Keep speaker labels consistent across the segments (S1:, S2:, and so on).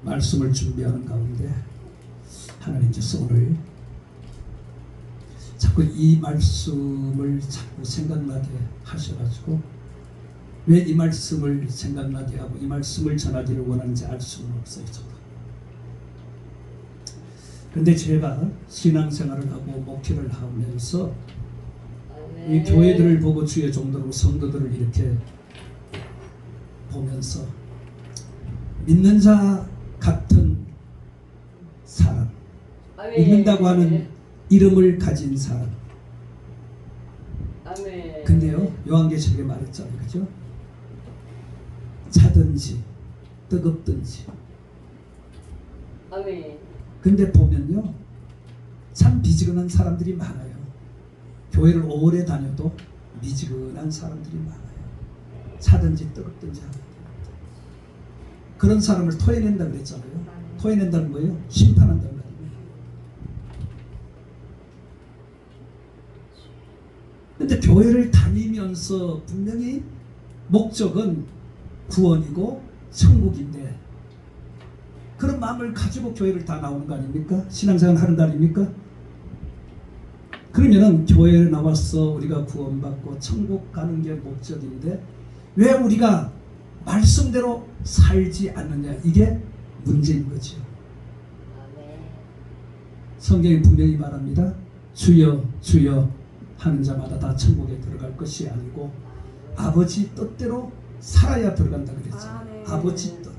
S1: 말씀을 준비하는 가운데 하나님께서 오늘 자꾸 이 말씀을 자꾸 생각나게 하셔가지고 왜 이 말씀을 생각나게 하고 이 말씀을 전하기를 원하는지 알 수는 없어요. 저도. 그런데 제가 신앙생활을 하고 목회를 하면서 이 교회들을 보고 주의 종들로 성도들을 이렇게 보면서 믿는 자 같은 사람, 믿는다고 하는 이름을 가진 사람. 근데요, 요한계시록에 말했잖아요, 그죠? 차든지 뜨겁든지. 근데 보면요, 참 미지근한 사람들이 많아요. 교회를 오래 다녀도 미지근한 사람들이 많아요. 차든지 뜨겁든지 하는. 그런 사람을 토해낸다 그랬잖아요. 토해낸다는 거예요, 심판한다는 거예요. 근데 교회를 다니면서 분명히 목적은 구원이고 천국인데 그런 마음을 가지고 교회를 다 나오는 거 아닙니까? 신앙생활 하는 거 아닙니까? 그러면은 교회에 나와서 우리가 구원받고 천국 가는 게 목적인데 왜 우리가 말씀대로 살지 않느냐, 이게 문제인 거죠. 성경이 분명히 말합니다. 주여 주여 하는 자마다 다 천국에 들어갈 것이 아니고 아버지 뜻대로 살아야 들어간다 그랬죠. 아버지 뜻.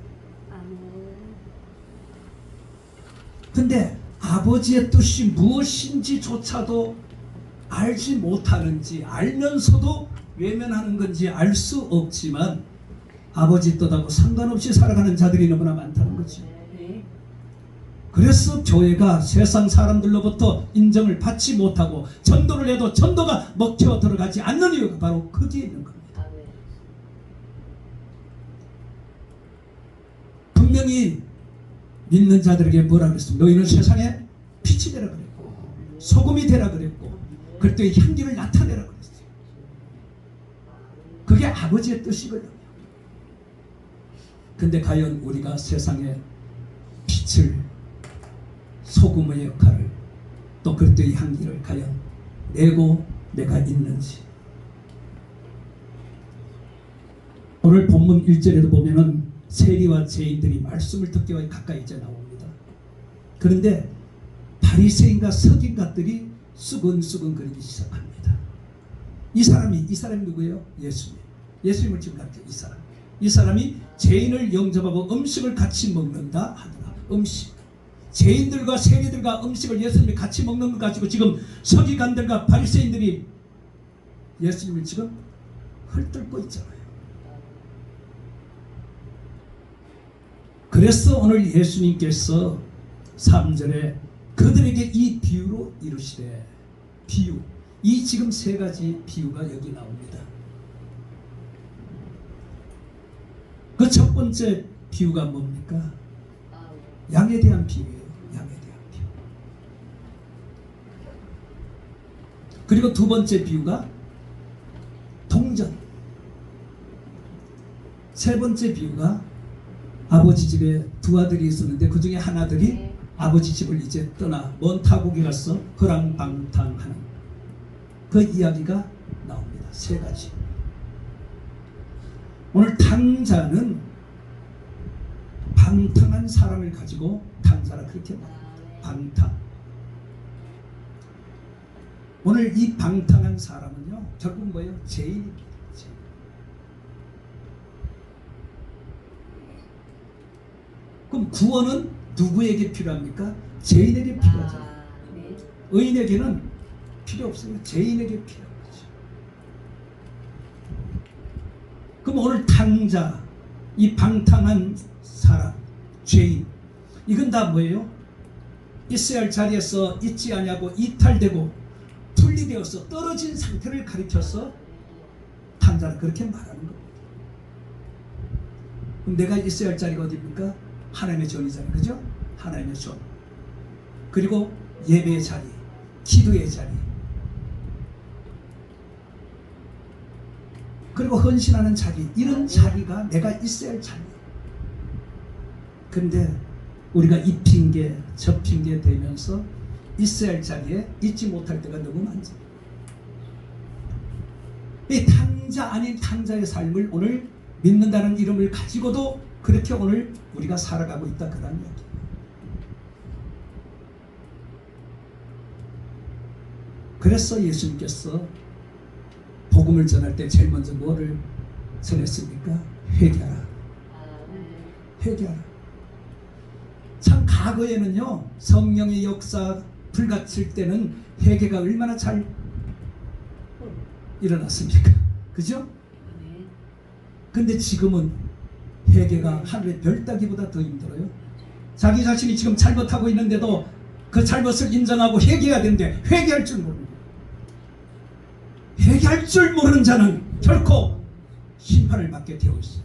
S1: 근데 아버지의 뜻이 무엇인지조차도 알지 못하는지, 알면서도 외면하는 건지 알 수 없지만 아버지 뜻하고 상관없이 살아가는 자들이 너무나 많다는 거죠. 그래서 교회가 세상 사람들로부터 인정을 받지 못하고 전도를 해도 전도가 먹혀 들어가지 않는 이유가 바로 거기에 있는 겁니다. 분명히 믿는 자들에게 뭐라 그랬습니까? 너희는 세상에 빛이 되라 그랬고 소금이 되라 그랬고 그리스도의 향기를 나타내라 그랬어요. 그게 아버지의 뜻이거든요. 근데 과연 우리가 세상에 빛을, 소금의 역할을, 또 그리스도의 향기를 과연 내고 내가 있는지. 오늘 본문 1절에도 보면은 세리와 죄인들이 말씀을 듣기와 가까이 이제 나옵니다. 그런데 바리새인과 서기관들이 수근수근 거리기 시작합니다. 이 사람이 누구예요? 예수님을 지금 가르쳐. 이 사람이 죄인을 영접하고 음식을 같이 먹는다 하더라. 음식. 죄인들과 세리들과 음식을 예수님이 같이 먹는 것 가지고 지금 서기관들과 바리새인들이 예수님을 지금 헐뜯고 있잖아요. 그래서 오늘 예수님께서 3절에 그들에게 이 비유로 이르시되, 비유, 이 지금 세 가지 비유가 여기 나옵니다. 그 첫 번째 비유가 뭡니까? 양에 대한 비유예요. 양에 대한 비유. 그리고 두 번째 비유가 동전. 세 번째 비유가 아버지 집에 두 아들이 있었는데 그 중에 한 아들이 아버지 집을 이제 떠나 먼 타국에 가서 허랑방탕하는 그 이야기가 나옵니다. 세 가지. 오늘 탕자는 방탕한 사람을 가지고 탕자라 그렇게 말합니다. 방탕. 오늘 이 방탕한 사람은요, 결국 뭐예요? 죄인입니다. 죄인. 그럼 구원은 누구에게 필요합니까? 죄인에게 필요하잖아요. 의인에게는 필요 없습니다. 죄인에게 필요한 거죠. 그럼 오늘 탕자, 이 방탕한 사람, 죄인, 이건 다 뭐예요? 있어야 할 자리에서 있지 않냐고 이탈되고 분리되어서 떨어진 상태를 가리켜서 탕자는 그렇게 말하는 겁니다. 그럼 내가 있어야 할 자리가 어디입니까? 하나님의 전이잖아요. 그죠? 하나님의 전. 그리고 예배의 자리, 기도의 자리, 그리고 헌신하는 자리, 이런 자리가 내가 있어야 할 자리. 그런데 우리가 이 핑계 저 핑계 대면서 있어야 할 자리에 있지 못할 때가 너무 많죠. 이 탕자 아닌 탕자의 삶을 오늘 믿는다는 이름을 가지고도 그렇게 오늘 우리가 살아가고 있다, 그런 이야기. 그래서 예수님께서 복음을 전할 때 제일 먼저 뭐를 전했습니까? 회개하라. 회개하라. 참 과거에는요, 성령의 역사 불같을 때는 회개가 얼마나 잘 일어났습니까? 그죠? 근데 지금은 회개가 하늘의 별 따기보다 더 힘들어요. 자기 자신이 지금 잘못하고 있는데도 그 잘못을 인정하고 회개해야 되는데 회개할 줄 모르는 거예요. 회개할 줄 모르는 자는 결코 심판을 받게 되어 있어요.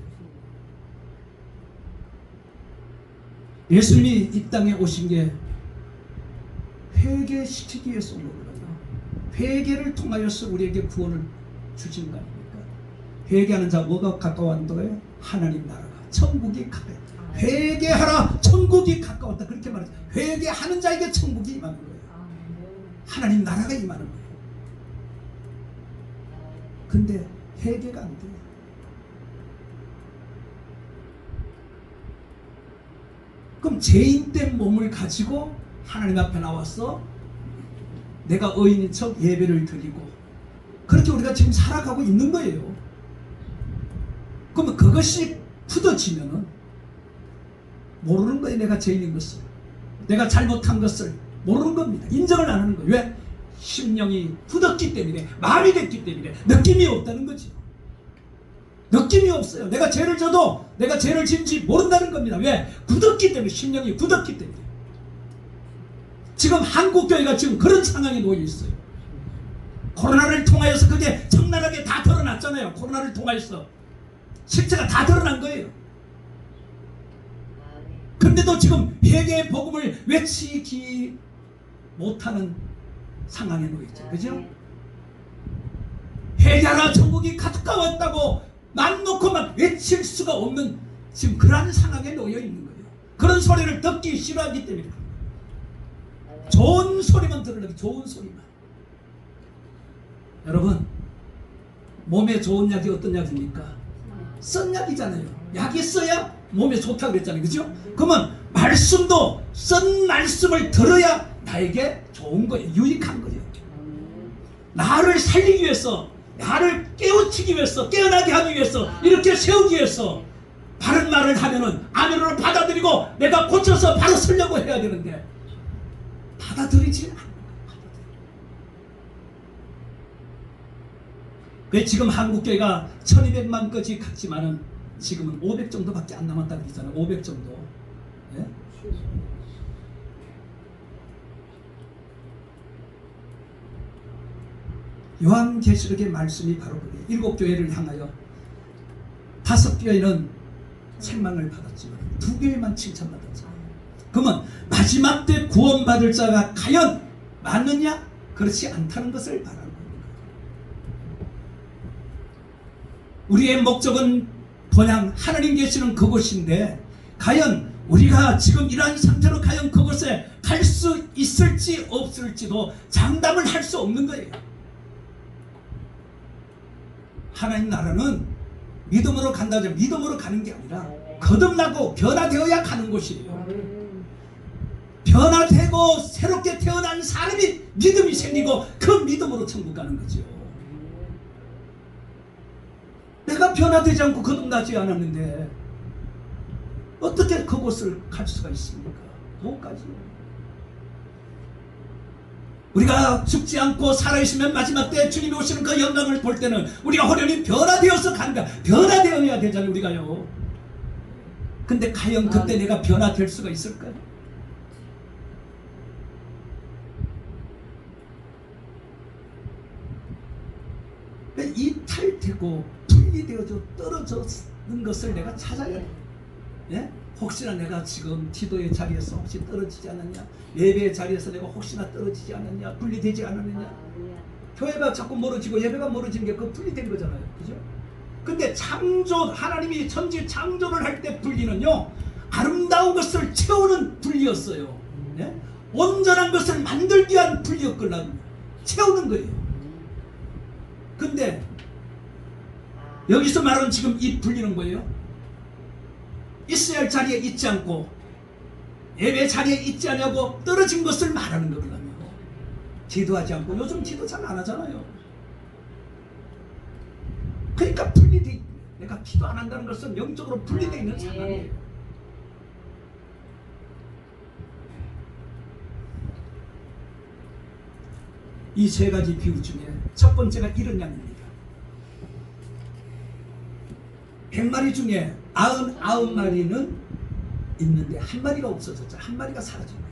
S1: 예수님이 이 땅에 오신 게 회개시키기 위해서 온 거거든요. 회개를 통하여서 우리에게 구원을 주신 거 아닙니까? 회개하는 자 뭐가 가까웠는 거예요? 하나님 나라가, 천국이 가까이. 회개하라, 천국이 가까웠다, 그렇게 말하죠. 회개하는 자에게 천국이 임하는 거예요. 하나님 나라가 임하는 거예요. 근데 회개가 안 돼요. 그럼 죄인된 몸을 가지고 하나님 앞에 나와서 내가 의인인 척 예배를 드리고 그렇게 우리가 지금 살아가고 있는 거예요. 그러면 그것이 굳어지면은 모르는 거예요. 내가 죄인인 것을, 내가 잘못한 것을 모르는 겁니다. 인정을 안 하는 거예요. 왜? 심령이 굳었기 때문에, 마음이 됐기 때문에 느낌이 없다는 거지. 느낌이 없어요. 내가 죄를 져도 내가 죄를 진지 모른다는 겁니다. 왜? 굳었기 때문에, 심령이 굳었기 때문에. 지금 한국교회가 지금 그런 상황에 놓여 있어요. 코로나를 통하여서 그게 적나라하게 다 드러났잖아요. 코로나를 통하여서 실체가 다 드러난 거예요. 근데도 지금 회개의 복음을 외치기 못하는 상황에 놓여 있죠. 그죠? 회개하라, 천국이 가까웠다고 맘 놓고 막 외칠 수가 없는 지금 그러한 상황에 놓여 있는 거예요. 그런 소리를 듣기 싫어하기 때문에. 좋은 소리만 들으려고, 좋은 소리만. 여러분, 몸에 좋은 약이 어떤 약입니까? 쓴 약이잖아요. 약이 써야 몸에 좋다고 그랬잖아요. 그죠? 그러면 말씀도 쓴 말씀을 들어야 나에게 좋은 거예요. 유익한 거예요. 나를 살리기 위해서, 나를 깨우치기 위해서, 깨어나게 하기 위해서, 이렇게 세우기 위해서 바른 말을 하면은 아멘으로 받아들이고 내가 고쳐서 바로 서려고 해야 되는데 받아들이지 않는 거예요. 지금 한국교회가 1200만 까지 갔지만은 지금은 500 정도밖에 안 남았다 그러잖아요. 500 정도. 예? 요한계시록의 말씀이 바로 그래요. 7교회를 향하여 5교회는 책망을 받았지만 2교회만 칭찬받았잖아요. 그러면 마지막 때 구원받을 자가 과연 많느냐? 그렇지 않다는 것을 바라는 겁니다. 우리의 목적은 본향 하나님 계시는 그곳인데 과연 우리가 지금 이러한 상태로 과연 그곳에 갈 수 있을지 없을지도 장담을 할 수 없는 거예요. 하나님 나라는 믿음으로 간다죠. 믿음으로 가는 게 아니라 거듭나고 변화되어야 가는 곳이에요. 변화되고 새롭게 태어난 사람이 믿음이 생기고 그 믿음으로 천국 가는 거죠. 내가 변화되지 않고 거듭나지 않았는데 어떻게 그곳을 갈 수가 있습니까? 못 가죠. 우리가 죽지 않고 살아있으면 마지막 때 주님이 오시는 그 영광을 볼 때는 우리가 호련히 변화되어서 간다. 변화되어야 되잖아요. 우리가요. 근데 과연 그때 내가 변화될 수가 있을까요? 이탈되고 분리되어져 떨어졌는 것을 내가 찾아야 돼. 예? 혹시나 내가 지금 기도의 자리에서 혹시 떨어지지 않았냐, 예배의 자리에서 내가 혹시나 떨어지지 않았냐, 분리되지 않았느냐. 교회가 자꾸 멀어지고 예배가 멀어지는 게 그 분리된 거잖아요. 그죠? 근데 창조, 하나님이 천지 창조를 할 때 분리는요, 아름다운 것을 채우는 분리였어요. 예? 온전한 것을 만들기 위한 분리였거든요. 채우는 거예요. 근데 여기서 말하는 지금 이 분리는 뭐예요? 있어야 할 자리에 있지 않고 예배 자리에 있지 않냐고 떨어진 것을 말하는 거거든요. 기도하지 않고, 요즘 기도 잘 안 하잖아요. 그러니까 분리돼 있는, 내가 기도 안 한다는 것은 영적으로 분리되어 있는 상황이에요. 이 세 가지 비유 중에 첫 번째가 이런 양입니다. 100마리 중에 99마리는 있는데 한 마리가 없어졌죠. 한 마리가 사라진 거예요.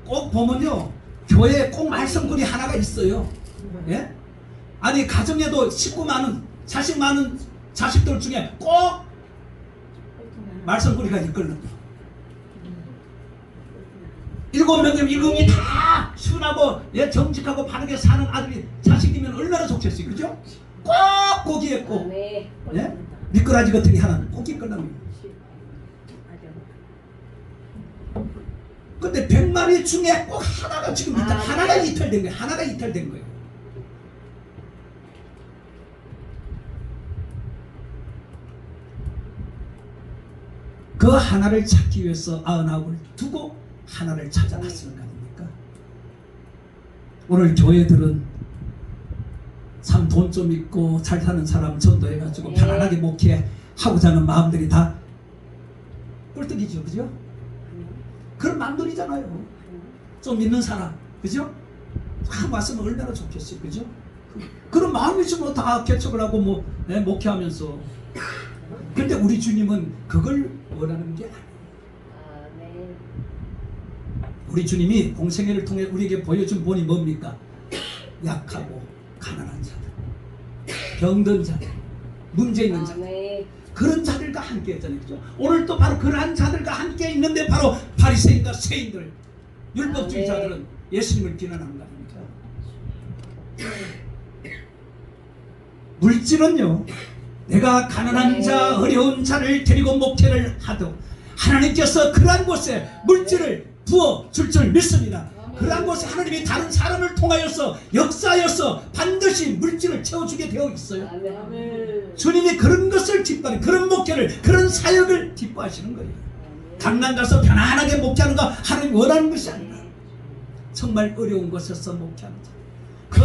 S1: 꼭 보면요, 교회에 꼭 말썽꾼이 하나가 있어요. 예? 아니 가정에도 식구 많은, 자식 많은 자식들 중에 꼭 말썽꾼이가 있거든요. 7명이면 7명이 다 순하고, 예, 정직하고 바르게 사는 아들이 자식이면 얼마나 좋겠어요. 그죠? 꼭 거기에 꼭, 예? 미꾸라지 같은 게 하나 꼭 있거든요. 근데 100마리 중에 꼭 하나가 지금 하나가 이탈된 거예요. 하나가 이탈된 거예요. 그 하나를 찾기 위해서 99을 두고 하나를 찾아 나서는 거 아닙니까? 오늘 교회들은 참 돈 좀 있고 잘 사는 사람 전도해가지고 편안하게 목회하고자 하는 마음들이 다 꼴뚜기죠. 그죠? 그런 마음들이잖아요. 좀 있는 사람, 그죠? 왔으면 얼마나 좋겠어요. 그죠? 그런 마음이 있으면 다 개척을 하고 뭐, 네, 목회하면서. 근데 우리 주님은 그걸 원하는 게 아니에요. 우리 주님이 공생애를 통해 우리에게 보여준 본이 뭡니까? 약하고 가난한 자들, 병든 자들, 문제 있는 자들, 그런 자들과 함께 했잖아요. 그죠? 오늘 또 바로 그러한 자들과 함께 있는데 바로 바리새인과 세인들, 율법주의자들은 예수님을 비난하는 거 아닙니까? 물질은요, 내가 가난한 자, 어려운 자를 데리고 목회를 하도 하나님께서 그러한 곳에 물질을 부어 줄 줄 믿습니다. 그러한 곳에 하나님이 다른 사람을 통하여서 역사하여서 반드시 물질을 채워주게 되어 있어요. 주님이 그런 것을 기뻐하는, 그런 목회를, 그런 사역을 기뻐하시는 거예요. 강남 가서 편안하게 목회하는 거 하나님 원하는 것이 아니라 정말 어려운 곳에서 목회하는 자, 그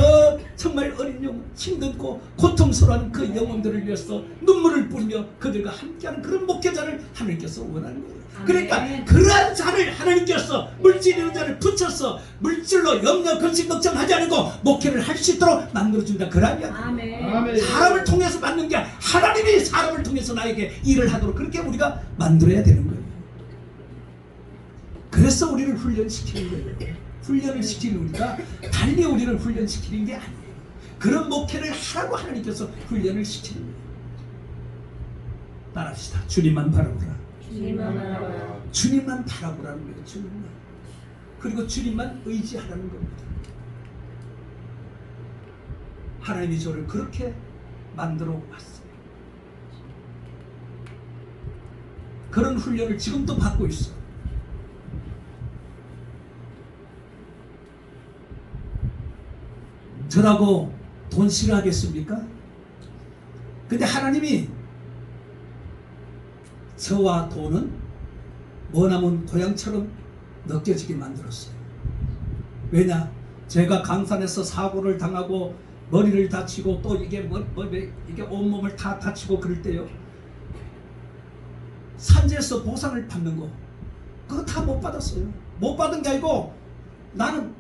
S1: 정말 어린 영혼, 힘들고 고통스러워하는 그 영혼들을 위해서 눈물을 뿌리며 그들과 함께하는 그런 목회자를 하나님께서 원하는 거예요. 그러니까 그러한 자를 하나님께서 물질 있는 자를 붙여서 물질로 염려, 근심, 걱정하지 않고 목회를 할 수 있도록 만들어준다. 그러한 이야기. 사람을 통해서 받는 게 하나님이 사람을 통해서 나에게 일을 하도록 그렇게 우리가 만들어야 되는 거예요. 그래서 우리를 훈련시키는 거예요. 훈련을 시키는 우리가 달리 우리를 훈련시키는 게 아니에요. 그런 목회를 하라고 하나님께서 훈련을 시키는 거예요. 따라합시다. 주님만 바라보라. 주님만 바라보라는 거예요. 주님만. 그리고 주님만 의지하라는 겁니다. 하나님이 저를 그렇게 만들어 왔어요. 그런 훈련을 지금도 받고 있어요. 저라고 돈 싫어하겠습니까? 근데 하나님이 저와 돈은 머나먼 고향처럼 느껴지게 만들었어요. 왜냐? 제가 강산에서 사고를 당하고 머리를 다치고 또 이게 이게 온몸을 다 다치고 그럴 때요, 산지에서 보상을 받는 거 그거 다 못 받았어요. 못 받은 게 아니고 나는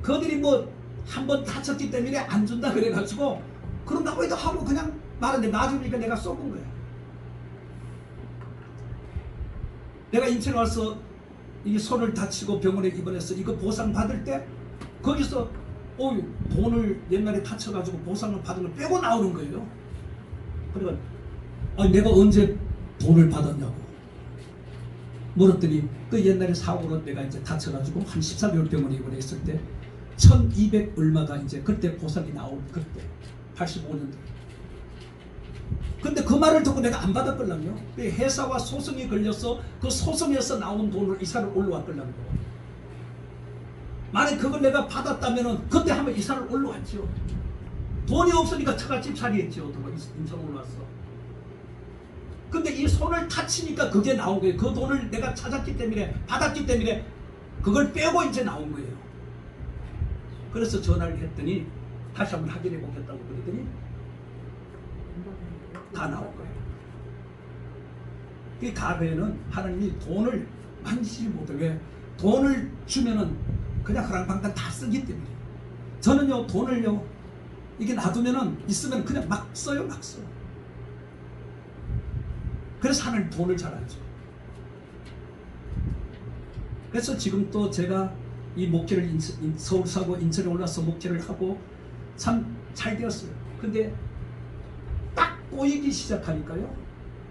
S1: 그들이 뭐 한번 다쳤기 때문에 안 준다 그래가지고 그런다고 해도 하고 그냥 말하는데 나중이니까 내가 쏘은 거야. 내가 인천에 와서 이 손을 다치고 병원에 입원해서 이거 보상 받을 때 거기서 돈을 옛날에 다쳐가지고 보상을 받은 걸 빼고 나오는 거예요. 그러니까 아니 내가 언제 돈을 받았냐고 물었더니 그 옛날에 사고로 내가 이제 다쳐가지고 한 13개월 병원에 입원했을 때 1200 얼마가 이제 그때 보상이 나온 그때 85년도 근데 그 말을 듣고 내가 안 받았걸랑요. 회사와 소송이 걸려서 그 소송에서 나온 돈을 이사를 올라왔걸랑요. 만약 그걸 내가 받았다면은 그때 한번 이사를 올라왔죠. 돈이 없으니까 처갓집 살이했죠. 인천 올라왔어. 근데 이 손을 다치니까 그게 나온 거예요. 그 돈을 내가 찾았기 때문에, 받았기 때문에 그걸 빼고 이제 나온 거예요. 그래서 전화를 했더니 다시 한번 확인해 보겠다고 그랬더니 다 나온 거예요. 이 가베는 하나님이 돈을 만지지 못해. 왜? 돈을 주면은 그냥 허랑방탕 다 쓰기 때문에. 저는요, 돈을요, 이게 놔두면은 있으면 그냥 막 써요, 막 써. 그래서 하나님 돈을 잘 안 줘. 그래서 지금 또 제가 이 목회를 서울 사고 인천에 올라서 목회를 하고 참 잘 되었어요. 근데 딱 꼬이기 시작하니까요,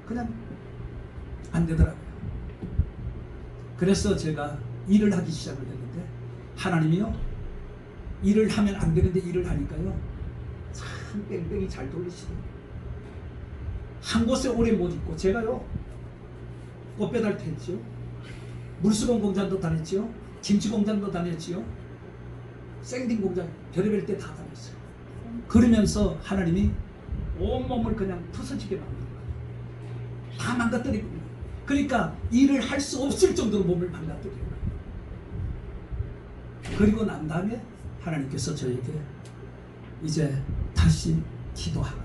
S1: 그냥 안 되더라고요. 그래서 제가 일을 하기 시작을 했는데, 하나님이요, 일을 하면 안 되는데 일을 하니까요, 참 뺑뺑이 잘 돌리시더라고요. 한 곳에 오래 못 있고, 제가요, 꽃배달 했지요, 물수건 공장도 다녔지요, 김치 공장도 다녔지요, 생딩 공장 별의별 때 다 다녔어요. 그러면서 하나님이 온몸을 그냥 부서지게 만든 거예요. 다 망가뜨리고. 그러니까 일을 할 수 없을 정도로 몸을 망가뜨리고. 그리고 난 다음에 하나님께서 저에게 이제 다시 기도하라고,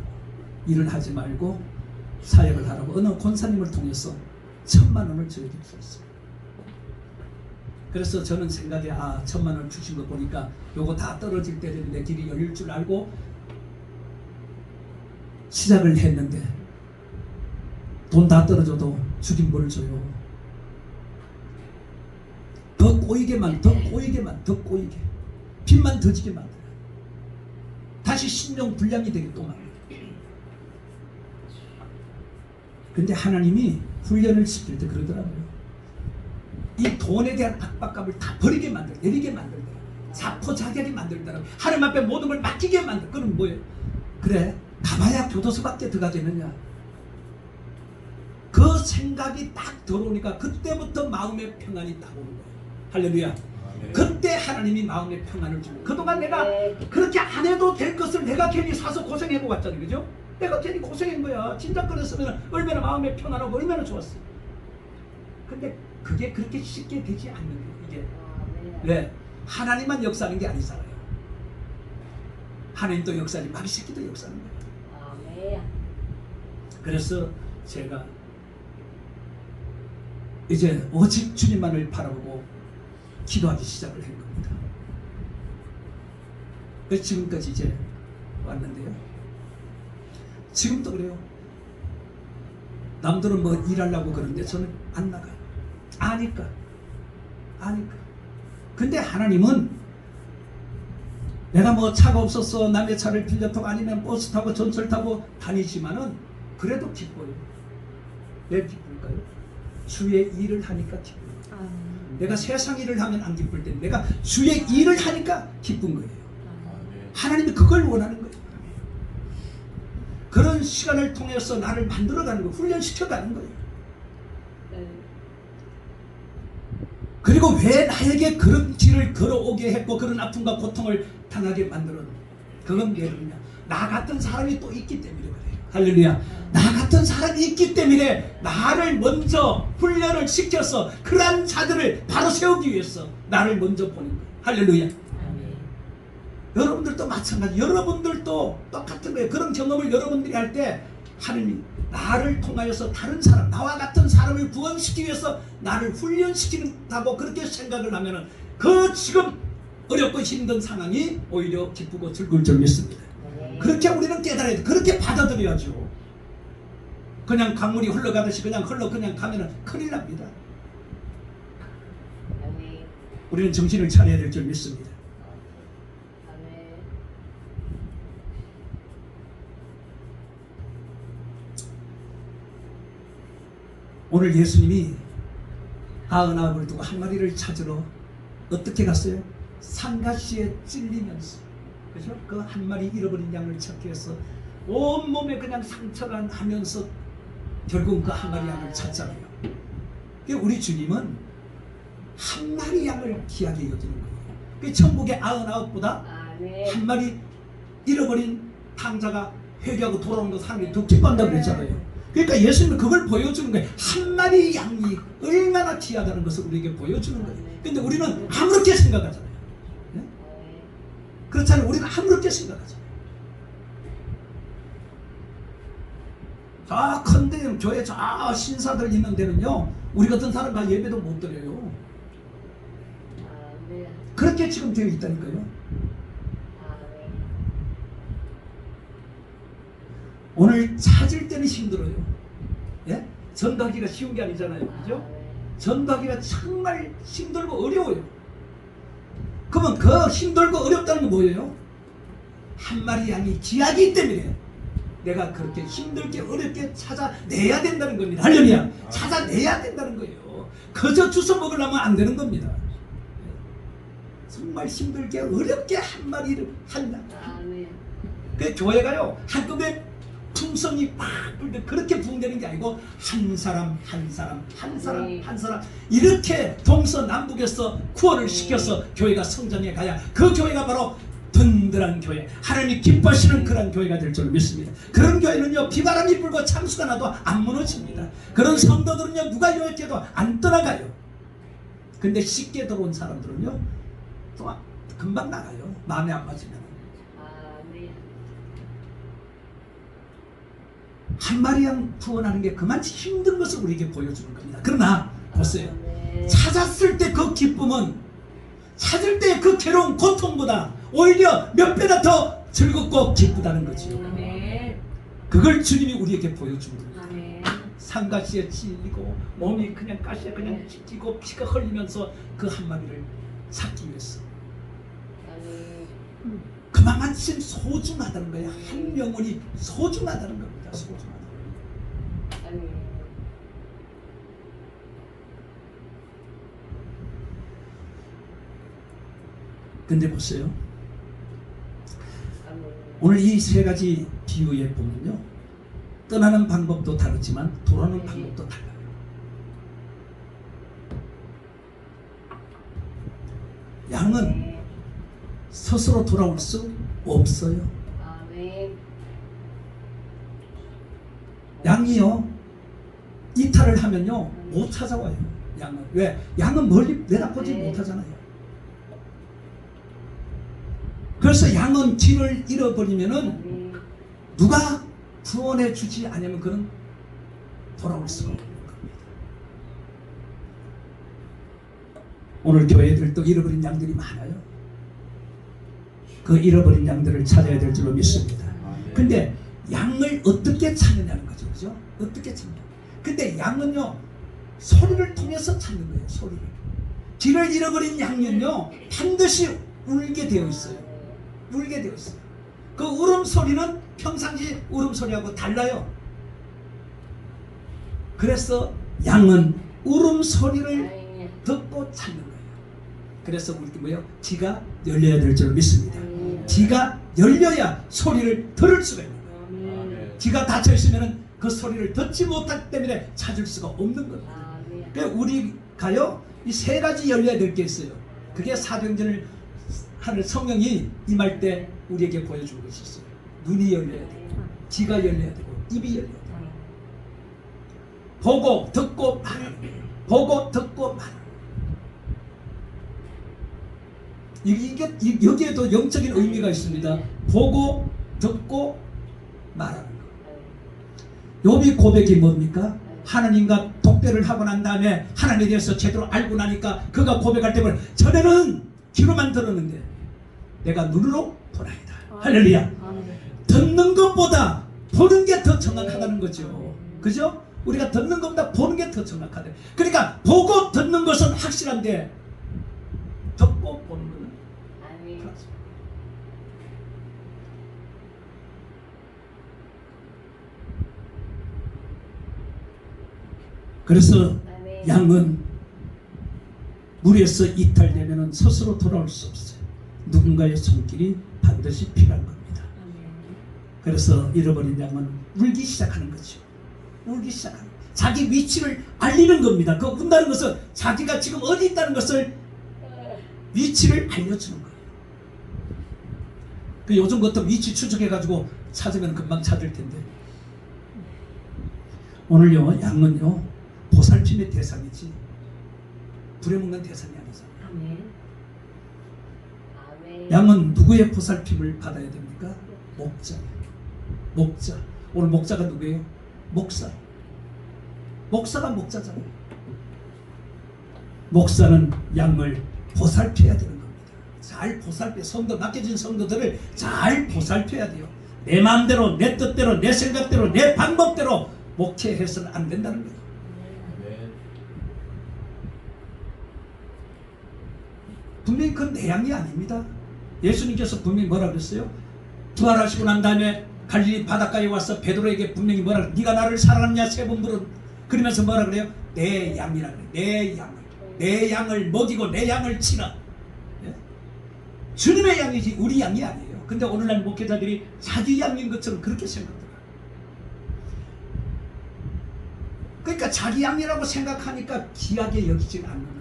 S1: 일을 하지 말고 사역을 하라고 어느 권사님을 통해서 1000,000원을 저에게 주셨어요. 그래서 저는 생각에 1000,000원을 주신 거 보니까 요거 다 떨어질 때 되는데 길이 열릴 줄 알고 시작을 했는데, 돈 다 떨어져도 주긴 뭘 줘요. 더 꼬이게만, 더 꼬이게만, 더 꼬이게, 빚만 더 지게 만들어요. 다시 신용불량이 되게 또 만들어요. 근데 하나님이 훈련을 시킬 때 그러더라고요. 이 돈에 대한 압박감을 다 버리게 만들어, 내리게 만들더라고요. 자포자기하게 만들더라고요. 하나님 앞에 모든 걸 맡기게 만들어. 그럼 뭐예요? 그래, 가봐야 교도소밖에 들어가겠느냐. 그 생각이 딱 들어오니까 그때부터 마음의 평안이 딱 오는 거예요. 할렐루야. 그때 하나님이 마음의 평안을 주고, 그동안 내가 그렇게 안 해도 될 것을 내가 괜히 사서 고생해보고 왔잖아요. 그죠? 내가 괜히 고생한 거야. 진작 그랬으면 얼마나 마음의 평안하고 얼마나 좋았어. 근데 그게 그렇게 쉽게 되지 않는 거예요. 이게 왜? 하나님만 역사하는 게 아니잖아요. 하나님도 역사하니 마귀 새끼도 역사하는 거예요. 그래서 제가 이제 오직 주님만을 바라보고 기도하기 시작을 한 겁니다. 그래서 지금까지 이제 왔는데요, 지금도 그래요. 남들은 뭐 일하려고 그러는데 저는 안 나가요. 아니까. 근데 하나님은 내가 뭐 차가 없었어, 남의 차를 빌려 타고 아니면 버스 타고 전철 타고 다니지만은 그래도 기뻐요. 왜 기쁠까요? 주의 일을 하니까 기뻐요. 내가 세상 일을 하면 안 기쁠 때 내가 주의 일을 하니까 기쁜 거예요. 하나님이 그걸 원하는 거예요. 그런 시간을 통해서 나를 만들어가는 거예요. 훈련시켜가는 거예요. 그리고 왜 나에게 그런 길을 걸어오게 했고 그런 아픔과 고통을 당하게 만들었는가? 그건 왜 그러냐? 나 같은 사람이 또 있기 때문에 그래요. 할렐루야. 나 같은 사람이 있기 때문에 나를 먼저 훈련을 시켜서 그러한 자들을 바로 세우기 위해서 나를 먼저 보는 거예요. 할렐루야. 여러분들도 마찬가지. 여러분들도 똑같은 거예요. 그런 경험을 여러분들이 할 때 하나님이 나를 통하여서 다른 사람, 나와 같은 사람을 구원시키기 위해서 나를 훈련시킨다고 그렇게 생각을 하면은 그 지금 어렵고 힘든 상황이 오히려 기쁘고 즐거울 줄 믿습니다. 그렇게 우리는 깨달아야 돼. 그렇게 받아들여야죠. 그냥 강물이 흘러가듯이 그냥 가면은 큰일 납니다. 우리는 정신을 차려야 될 줄 믿습니다. 오늘 예수님이 99을 두고 한 마리를 찾으러 어떻게 갔어요? 산가시에 찔리면서, 그죠? 그 한 마리 잃어버린 양을 찾기 위해서 온몸에 그냥 상처가 나면서 결국은 그 한 마리 양을 찾잖아요. 그러니까 우리 주님은 한 마리 양을 귀하게 여기는 거예요. 그 천국의 99보다 한 마리 잃어버린 탕자가 회개하고 돌아오는 것 사람이 더 기뻐한다고 그랬잖아요. 그러니까 예수님은 그걸 보여주는 거예요. 한 마리 양이 얼마나 귀하다는 것을 우리에게 보여주는 거예요. 근데 우리는 아무렇게 생각하잖아요. 네? 그렇잖아요. 우리는 아무렇게 생각하잖아요. 저 컨대 교회 저 신사들 있는 데는요, 우리 같은 사람과 예배도 못 드려요. 그렇게 지금 되어 있다니까요. 오늘 찾을 때는 힘들어요. 예? 전도하기가 쉬운 게 아니잖아요. 그죠? 전도하기가 정말 힘들고 어려워요. 그러면 그 힘들고 어렵다는 건 뭐예요? 한 마리 양이 귀하기 때문에 내가 그렇게 힘들게 어렵게 찾아내야 된다는 겁니다. 할렐루야. 찾아내야 된다는 거예요. 그저 주워 먹으려면 안 되는 겁니다. 정말 힘들게 어렵게 한 마리를 한다. 그 교회가요, 한꺼번에 풍성이 팍 불때 그렇게 부흥되는 게 아니고 한 사람 한 사람 한 사람 한 사람 이렇게 동서남북에서 구원을 시켜서 교회가 성장해 가야 그 교회가 바로 든든한 교회, 하나님이 기뻐하시는 그런 교회가 될 줄 믿습니다. 그런 교회는요, 비바람이 불고 참수가 나도 안 무너집니다. 그런 성도들은요, 누가 요약해도 안 떠나가요. 근데 쉽게 들어온 사람들은요, 또 금방 나가요. 마음에 안 맞으면. 한 마리 양 구원하는 게 그만치 힘든 것을 우리에게 보여주는 겁니다. 그러나 보세요. 찾았을 때 그 기쁨은 찾을 때 그 괴로운 고통보다 오히려 몇 배나 더 즐겁고 기쁘다는 거지요. 그걸 주님이 우리에게 보여준 겁니다. 상가시에 찔리고 몸이 그냥 가시에 그냥 찢기고 피가 흘리면서 그 한 마리를 찾기 위해서 그만큼 소중하다는 거예요. 한 영혼이 소중하다는 겁니다. 소중하다. 근데 보세요. 오늘 이 세 가지 비유에 보면요, 떠나는 방법도 다르지만 돌아오는 방법도 달라요. 양은 스스로 돌아올 수 없어요. 양이요, 이탈을 하면요 못 찾아와요. 양은 왜? 양은 멀리 내다보지 못하잖아요. 그래서 양은 길을 잃어버리면은 누가 구원해 주지 않으면 그는 돌아올 수가 없는 겁니다. 오늘 교회들도 잃어버린 양들이 많아요. 그 잃어버린 양들을 찾아야 될 줄로 믿습니다. 근데 양을 어떻게 찾느냐는 거죠. 그죠? 어떻게 찾냐. 근데 양은요, 소리를 통해서 찾는 거예요. 소리를. 길을 잃어버린 양은요, 반드시 울게 되어 있어요. 울게 되어 있어요. 그 울음소리는 평상시 울음소리하고 달라요. 그래서 양은 울음소리를 듣고 찾는 거예요. 그래서 우리 뭐예요? 귀가 열려야 될 줄 믿습니다. 귀가 열려야 소리를 들을 수가 있는 거예요. 귀가 닫혀 있으면 그 소리를 듣지 못하기 때문에 찾을 수가 없는 겁니다. 그러니까 우리가요, 이 세 가지 열려야 될 게 있어요. 그게 사도행전을 하늘 성령이 임할 때 우리에게 보여주고 있었어요. 눈이 열려야 되고, 귀가 열려야 되고, 입이 열려야 되고, 보고 듣고 말하는 거예요. 보고 듣고 말하는 거예요. 이게 여기에도 영적인 의미가 있습니다. 보고 듣고 말하는 거예요. 욥이 고백이 뭡니까? 하나님과 독대를 하고 난 다음에 하나님에 대해서 제대로 알고 나니까 그가 고백할 때는 전에는 귀로만 들었는데 내가 눈으로 보나이다. 할렐루야. 듣는 것보다 보는 게 더 정확하다는 거죠. 그죠? 우리가 듣는 것보다 보는 게 더 정확하대. 그러니까 보고 듣는 것은 확실한데 듣고 보는 것은 그렇습니다. 그래서 양은 물에서 이탈되면 스스로 돌아올 수 없어요. 누군가의 손길이 반드시 필요한 겁니다. 그래서 잃어버린 양은 울기 시작하는 거죠. 울기 시작하는 거예요. 자기 위치를 알리는 겁니다. 그 운다는 것은 자기가 지금 어디 있다는 것을 위치를 알려주는 거예요. 그 요즘 같은 위치 추적해가지고 찾으면 금방 찾을 텐데, 오늘요 양은요 보살핌의 대상이지 부려먹는 대상이 아니잖아요.
S2: 아멘. 아멘.
S1: 양은 누구의 보살핌을 받아야 됩니까? 목자. 목자. 오늘 목자가 누구예요? 목사. 목사가 목자잖아요. 목사는 양을 보살펴야 되는 겁니다. 잘 보살펴, 성도, 맡겨진 성도들을 잘 보살펴야 돼요. 내 마음대로, 내 뜻대로, 내 생각대로, 내 방법대로 목회해서는 안 된다는 거예요. 분명히 그건 내 양이 아닙니다. 예수님께서 분명히 뭐라 그랬어요? 부활하시고 난 다음에 갈릴리 바닷가에 와서 베드로에게 분명히 뭐라 그래요? 네가 나를 사랑하느냐 세 번 물은, 그러면서 뭐라 그래요? 내 양이라 그래요. 내 양을 먹이고 내 양을 치라. 예? 주님의 양이지 우리 양이 아니에요. 근데 오늘날 목회자들이 자기 양인 것처럼 그렇게 생각해요. 그러니까 자기 양이라고 생각하니까 귀하게 여기지 않는 거예요.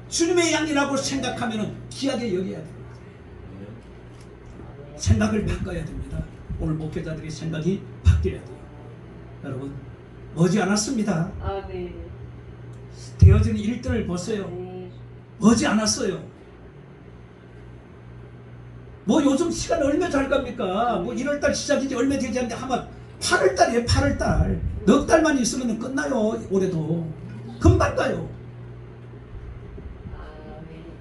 S1: 주님의 양이라고 생각하면 귀하게 여겨야 됩니다. 생각을 바꿔야 됩니다. 오늘 목회자들의 생각이 바뀌어야 돼요. 여러분 머지않았습니다.
S2: 아멘.
S1: 되어지는 일들을 보세요. 머지않았어요. 뭐 요즘 시간 얼마 잘 갑니까? 뭐 1월달 시작이지 얼마 되지 않는데 아마 8월달이에요. 8월달 넉 달만 있으면 끝나요. 올해도 금방 가요.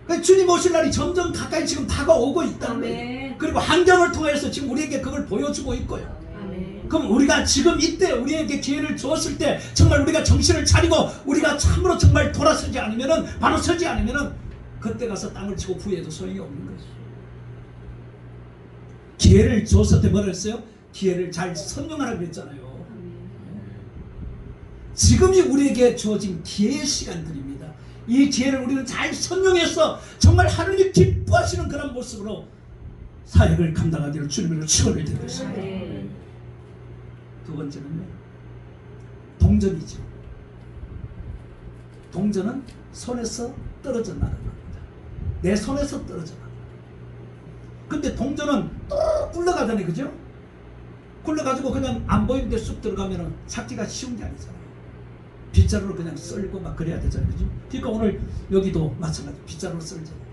S1: 그러니까 주님 오실 날이 점점 가까이 지금 다가오고 있다는 거예요. 그리고 환경을 통해서 지금 우리에게 그걸 보여주고 있고요. 그럼 우리가 지금 이때 우리에게 기회를 주었을 때 정말 우리가 정신을 차리고 우리가 참으로 정말 돌아서지 않으면은, 바로 서지 않으면은 그때 가서 땅을 치고 부해도 소용이 없는 거죠. 기회를 주었을 때 뭐라 했어요? 기회를 잘 선용하라 그랬잖아요. 지금이 우리에게 주어진 기회의 시간들입니다. 이 기회를 우리는 잘 선용해서 정말 하느님 기뻐하시는 그런 모습으로 사역을 감당하기를 주님으로 축원을 드리겠습니다. 두 번째는요, 동전이죠. 동전은 손에서 떨어져 나가는 겁니다. 내 손에서 떨어져 나가는 겁니다. 근데 동전은 또 굴러가잖아요. 그죠? 굴러가지고 그냥 안 보이는 데 쑥 들어가면 찾기가 쉬운 게 아니잖아요. 빗자루로 그냥 썰고 막 그래야 되잖아요. 그죠? 그러니까 오늘 여기도 마찬가지 빗자루로 썰잖아요.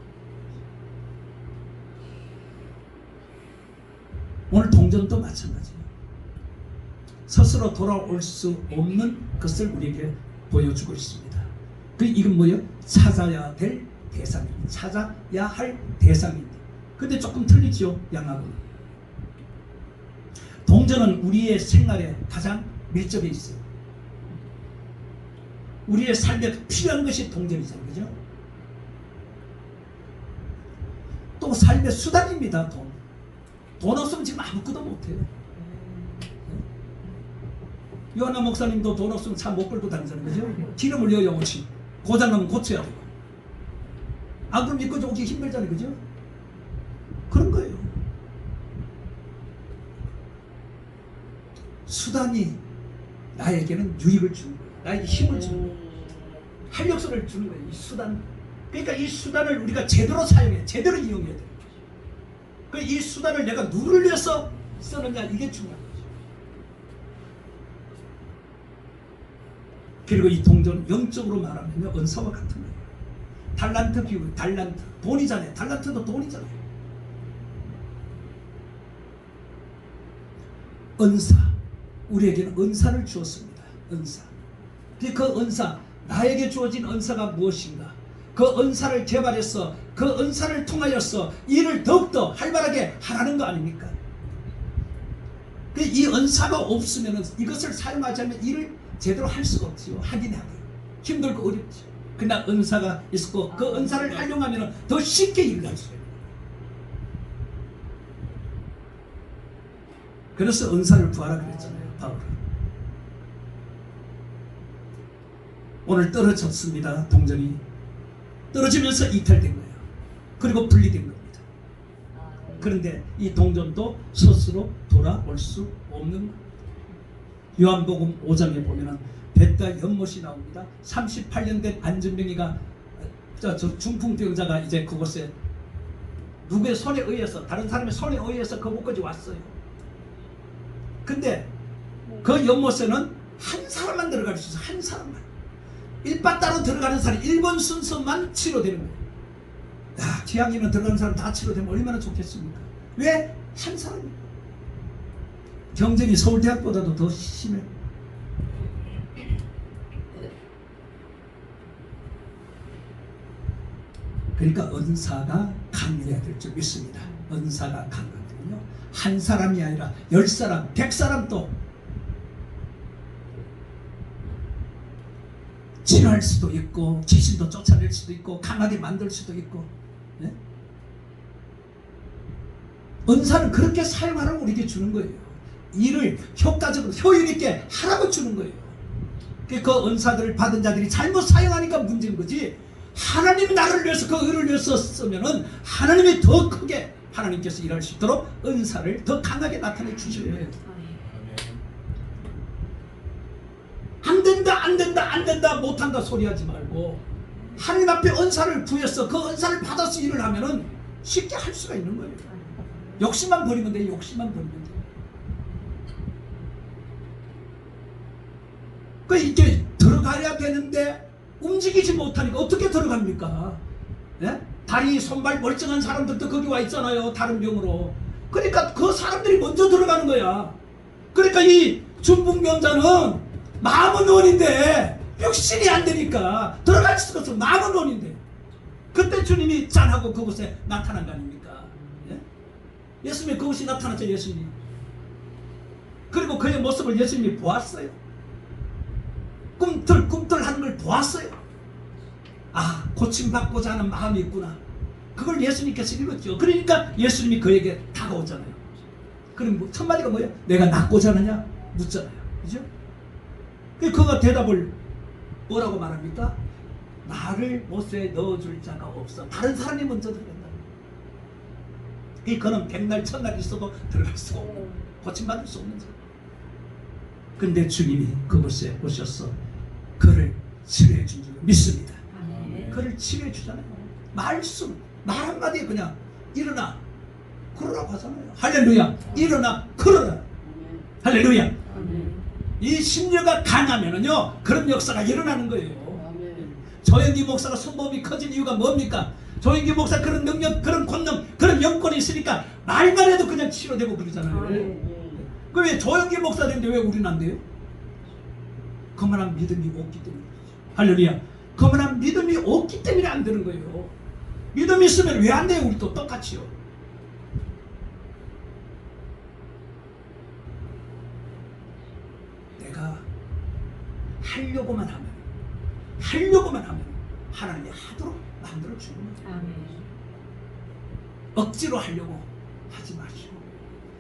S1: 오늘 동전도 마찬가지예요. 스스로 돌아올 수 없는 것을 우리에게 보여주고 있습니다. 이건 뭐예요? 찾아야 될 대상입니다. 찾아야 할 대상입니다. 근데 조금 틀리죠, 양하고는. 동전은 우리의 생활에 가장 밀접해 있어요. 우리의 삶에 필요한 것이 동전이잖아요. 그죠? 또 삶의 수단입니다. 돈 없으면 지금 아무것도 못해요. 요한나 목사님도 돈 없으면 차 못 끌고 다니잖아요. 그죠? 기름을 여야 오지. 고장나면 고쳐야 되고. 안 그럼 믿고 오기 힘들잖아요. 그죠? 그런 거예요. 수단이 나에게는 유익을 주는 거예요. 나에게 힘을 주는 거예요. 활력소를 주는 거예요. 이 수단. 그러니까 이 수단을 우리가 제대로 사용해, 제대로 이용해야 돼요. 이 수단을 내가 누구를 위해서 쓰느냐, 이게 중요한 거죠. 그리고 이 동전 영적으로 말하면 은사와 같은 거예요. 달란트 비유, 달란트 돈이잖아요. 달란트도 돈이잖아요. 은사, 우리에게는 은사를 주었습니다. 은사. 그 은사, 나에게 주어진 은사가 무엇인가? 그 은사를 개발해서 그 은사를 통하여서 일을 더욱더 활발하게 하라는 거 아닙니까? 이 은사가 없으면 이것을 사용하지 않으면 일을 제대로 할 수가 없지요. 하긴 하고요. 힘들고 어렵죠. 그러나 은사가 있고 그 은사를 활용하면 더 쉽게 일을 할 수 있어요. 그래서 은사를 구하라 그랬잖아요. 바울은. 오늘 떨어졌습니다. 동전이 떨어지면서 이탈된 거예요. 그리고 분리된 겁니다. 그런데 이 동전도 스스로 돌아올 수 없는 거예요. 요한복음 5장에 보면은 벳과 연못이 나옵니다. 38년 된 안진병이가 저 중풍병자가 이제 그곳에 누구의 손에 의해서, 다른 사람의 손에 의해서 그곳까지 왔어요. 근데 그 연못에는 한 사람만 들어갈 수 있어. 한 사람만. 일바따로 들어가는 사람 1번 순서만 치료되는 거예요. 야, 기왕이면 들어가는 사람 다 치료되면 얼마나 좋겠습니까? 왜? 한 사람이에요. 경쟁이 서울대학보다도 더 심해. 그러니까 은사가 강해야 될 줄 믿습니다. 은사가 강하거든요. 한 사람이 아니라 10사람, 100사람도 치료할 수도 있고, 귀신도 쫓아낼 수도 있고, 강하게 만들 수도 있고. 네? 은사는 그렇게 사용하라고 우리에게 주는 거예요. 일을 효과적으로 효율 있게 하라고 주는 거예요. 그 은사들을 받은 자들이 잘못 사용하니까 문제인 거지, 하나님이 나를 위해서 그 의를 위해서 쓰면은 하나님이 더 크게 하나님께서 일할 수 있도록 은사를 더 강하게 나타내 주시는 거예요. 안 된다, 안 된다, 안 된다, 못한다 소리하지 말고 하나님 앞에 은사를 구해서 그 은사를 받아서 일을 하면은 쉽게 할 수가 있는 거예요. 욕심만 버리면 돼. 욕심만 버리면 돼. 그 이게 들어가야 되는데 움직이지 못하니까 어떻게 들어갑니까? 예? 다리 손발 멀쩡한 사람들도 거기 와 있잖아요. 다른 병으로. 그러니까 그 사람들이 먼저 들어가는 거야. 그러니까 이 중풍병자는 마음은 원인데 육신이 안 되니까 들어갈 수가 없어. 마음은 원인데 그때 주님이 짠하고 그곳에 나타난 거 아닙니까? 예? 예수님이 그곳이 나타났죠. 예수님이. 그리고 그의 모습을 예수님이 보았어요. 꿈틀꿈틀 하는 걸 보았어요. 아, 고침받고자 하는 마음이 있구나. 그걸 예수님께서 읽었죠. 그러니까 예수님이 그에게 다가오잖아요. 그럼 뭐, 첫 마디가 뭐예요? 내가 낫고자 하느냐? 묻잖아요. 그죠? 그가 대답을 뭐라고 말합니까? 나를 못에 넣어줄 자가 없어. 다른 사람이 먼저 들어간다. 그는 백날 천날 있어도 들어갈 수가 없는, 고침받을 수 없는 자. 근데 주님이 그곳에 오셔서 그를 치료해 준 줄 믿습니다. 그를 치료해 주잖아요. 말 한마디에 그냥 일어나 그러라고 하잖아요. 할렐루야. 일어나 그러라. 할렐루야. 이 심려가 강하면은요 그런 역사가 일어나는 거예요. 조영기 목사가 손범이 커진 이유가 뭡니까? 조영기 목사 그런 능력, 그런 권능, 그런 영권이 있으니까 말만 해도 그냥 치료되고 그러잖아요. 그 왜 조영기 목사 되는데 왜 우리는 안 돼요? 그만한 믿음이 없기 때문에. 할렐루야. 그만한 믿음이 없기 때문에 안 되는 거예요. 믿음이 있으면 왜 안 돼요? 우리도 똑같이요. 내가 하려고만 하면 하나님이 하도록 만들어 주는 거예요. 억지로 하려고 하지 마시고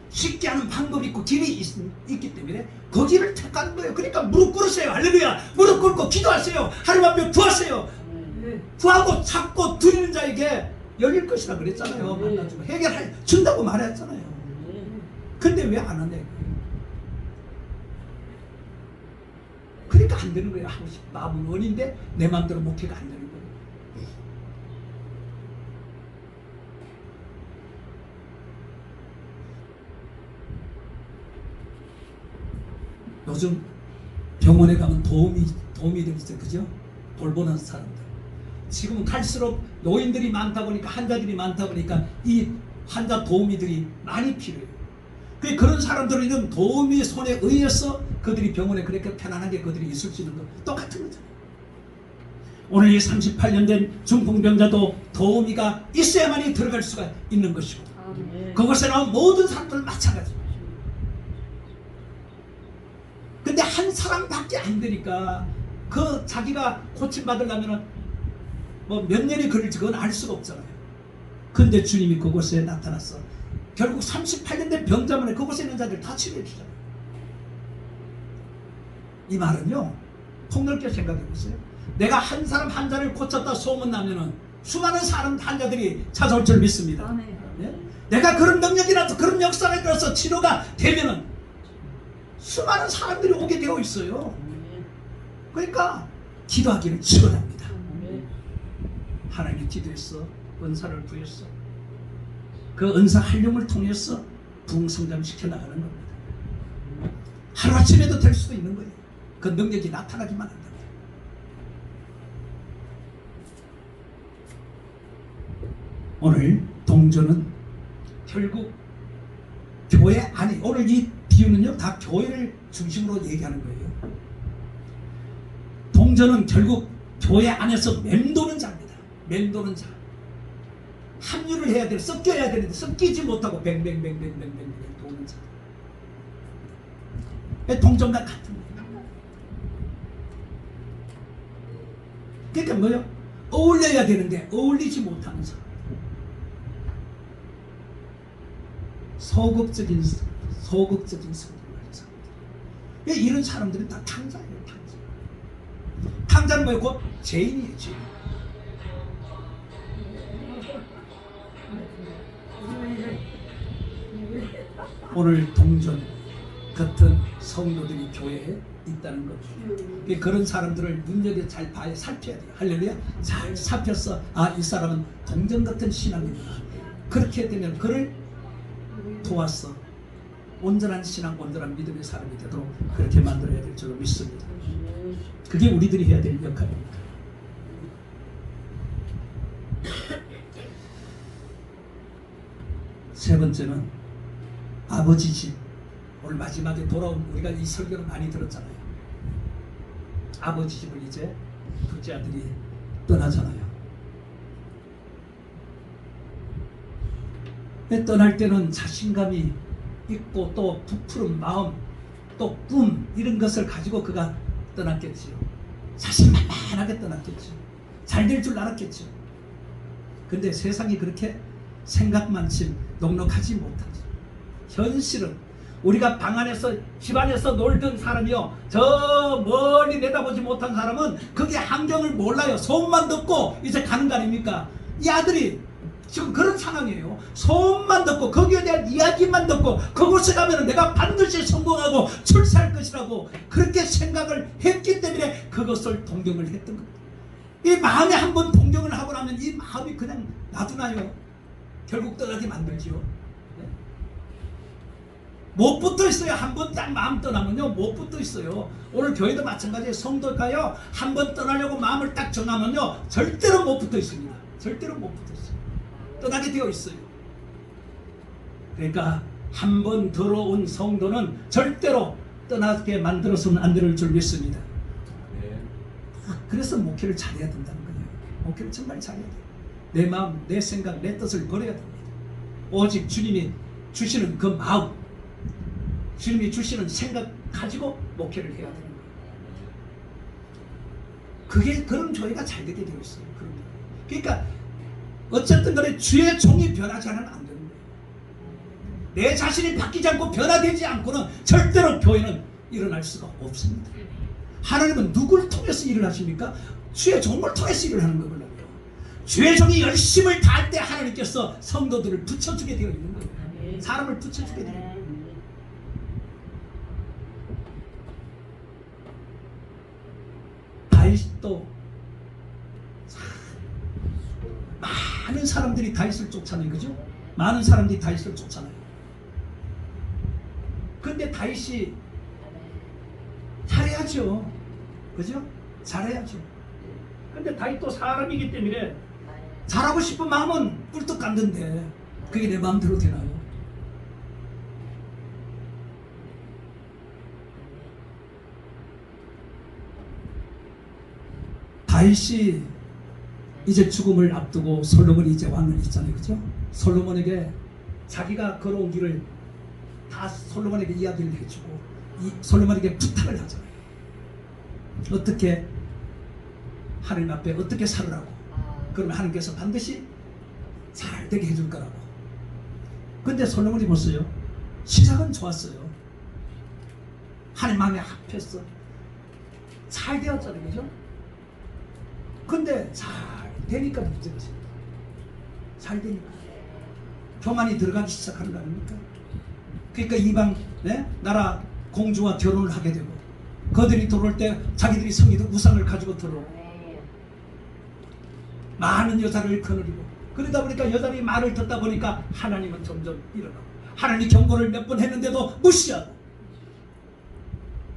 S1: 쉽게 하는 방법이 있고 길이 있기 때문에 그 길을 택하는 거예요. 그러니까 무릎 꿇으세요. 할렐루야. 무릎 꿇고 기도하세요. 하나님 앞에 구하세요. 구하고 찾고 드리는 자에게 열릴 것이라 그랬잖아요. 만나주고 해결해 준다고 말했잖아요. 근데 왜 안 하냐? 그러니까 안 되는 거예요. 하고 싶 마음은 원인데 내 마음대로 목회가 안 되는 거예요. 요즘 병원에 가면 도우미들 있어요. 그죠? 돌보는 사람들. 지금 갈수록 노인들이 많다 보니까, 환자들이 많다 보니까 이 환자 도우미들이 많이 필요해요. 그런 사람들은 도우미 손에 의해서 그들이 병원에 그렇게 편안하게 그들이 있을 수 있는 거 똑같은 거잖아요. 오늘 이 38년 된 중풍병자도 도우미가 있어야만이 들어갈 수가 있는 것이고, 그것에 나온 모든 사람들 마찬가지입니다. 근데 한 사람밖에 안 되니까 그 자기가 고침받으려면 뭐 몇 년이 걸릴지 그건 알 수가 없잖아요. 근데 주님이 그곳에 나타났어. 결국 38년 된 병자만에 그곳에 있는 자들 다 치료해 주잖아요. 이 말은요, 폭넓게 생각해 보세요. 내가 한 사람 환자를 고쳤다 소문나면은 수많은 사람 환자들이 찾아올 줄 믿습니다. 네? 내가 그런 능력이라도 그런 역사가 들어서 치료가 되면은 수많은 사람들이 오게 되어 있어요. 그러니까 기도하기를 축원합니다. 하나님이 기도했어. 은사를 구했어. 그 은사 활용을 통해서 부흥성장시켜 나가는 겁니다. 하루아침에도 될 수도 있는 거예요. 그 능력이 나타나기만 한다면. 오늘 동전은 결국 교회 안에, 오늘 이 비유는요 다 교회를 중심으로 얘기하는 거예요. 동전은 결국 교회 안에서 맴도는 자입니다. 맴도는 자. 합류를 해야 돼. 섞여야 되는데 섞이지 못하고 뱅뱅뱅뱅뱅뱅 도는 자. 동전과 같은 거예요. 그러니까 뭐요? 어울려야 되는데 어울리지 못하는 사람. 소극적인 성격을 가진 사람들. 이런 사람들은 다 탕자예요. 탕자. 탕자는 뭐예요? 곧 죄인이에요. 죄인. 오늘 동전 같은 성도들이 교회에 있다는 겁니다. 그런 사람들을 눈여겨 잘 봐야, 살펴야 돼요. 할렐루야. 잘 살펴서 이 사람은 동전 같은 신앙이구나. 그렇게 되면 그를 도왔어. 온전한 신앙, 온전한 믿음의 사람이 되도록 그렇게 만들어야 될 줄로 믿습니다. 그게 우리들이 해야 될 역할입니다. 세 번째는 아버지 집. 오늘 마지막에 돌아온, 우리가 이 설교를 많이 들었잖아요. 아버지 집을 이제 둘째 아들이 떠나잖아요. 떠날 때는 자신감이 있고 또 부풀은 마음, 또 꿈, 이런 것을 가지고 그가 떠났겠지요. 자신만만하게 떠났겠죠. 잘 될 줄 알았겠죠. 근데 세상이 그렇게 생각만큼 넉넉하지 못하죠. 현실은 우리가 방 안에서, 집 안에서 놀던 사람이요, 저 멀리 내다보지 못한 사람은 그게 환경을 몰라요. 소문만 듣고 이제 가는 거 아닙니까? 이 아들이 지금 그런 상황이에요. 소문만 듣고 거기에 대한 이야기만 듣고 그곳에 가면 내가 반드시 성공하고 출세할 것이라고 그렇게 생각을 했기 때문에 그것을 동경을 했던 겁니다. 이 마음에 한번 동경을 하고 나면 이 마음이 그냥 놔두나요? 결국 떠나게 만들지요. 네? 못 붙어 있어요. 한번 딱 마음 떠나면요 못 붙어 있어요. 오늘 교회도 마찬가지예요. 성도가요 한번 떠나려고 마음을 딱 정하면요 절대로 못 붙어 있습니다. 절대로 못 붙어 있어요. 떠나게 되어 있어요. 그러니까 한번 들어온 성도는 절대로 떠나게 만들어서는 안 될 줄 믿습니다. 그래서 목회를 잘해야 된다는 거예요. 목회를 정말 잘해야 돼요. 내 마음, 내 생각, 내 뜻을 버려야 됩니다. 오직 주님이 주시는 그 마음, 주님이 주시는 생각 가지고 목회를 해야 되는 거예요. 그게, 그런 교회가 잘 되게 되어 있어요. 그러니까 어쨌든 간에 주의 종이 변하지 않으면 안 되는 거예요. 내 자신이 바뀌지 않고 변화되지 않고는 절대로 교회는 일어날 수가 없습니다. 하나님은 누굴 통해서 일을 하십니까? 주의 종을 통해서 일을 하는 거거든요. 주의 종이 열심을 다할 때 하나님께서 성도들을 붙여주게 되어 있는 거예요. 사람을 붙여주게 되어 있는 거예요. 다윗도 많은 사람들이 다윗을 쫓아내요. 그죠? 많은 사람들이 다윗을 쫓아내요. 근데 다윗이 잘해야죠. 그죠? 잘해야죠. 근데 다윗도 사람이기 때문에 잘하고 싶은 마음은 꿀떡 갔는데 그게 내 마음대로 되나요? 다윗이 이제 죽음을 앞두고 솔로몬이 이제 왕을 있잖아요. 그죠? 솔로몬에게 자기가 걸어온 길을 다 솔로몬에게 이야기를 해주고 솔로몬에게 부탁을 하잖아요. 어떻게 하나님 앞에 어떻게 살으라고. 그러면 하나님께서 반드시 잘 되게 해줄 거라고. 근데 솔로몬이 보세요. 시작은 좋았어요. 하나님 마음에 합했어. 잘 되었잖아요. 그죠? 근데 잘 되니까 문제가 있습니다. 잘 되니까 교만이 들어가기 시작하는 거 아닙니까? 그러니까 이방 나라 공주와 결혼을 하게 되고, 그들이 들어올 때 자기들이 섬기던 우상을 가지고 들어오고, 많은 여자를 거느리고, 그러다 보니까 여자들이 말을 듣다 보니까 하나님은 점점 일어나고, 하나님 경고를 몇 번 했는데도 무시하고,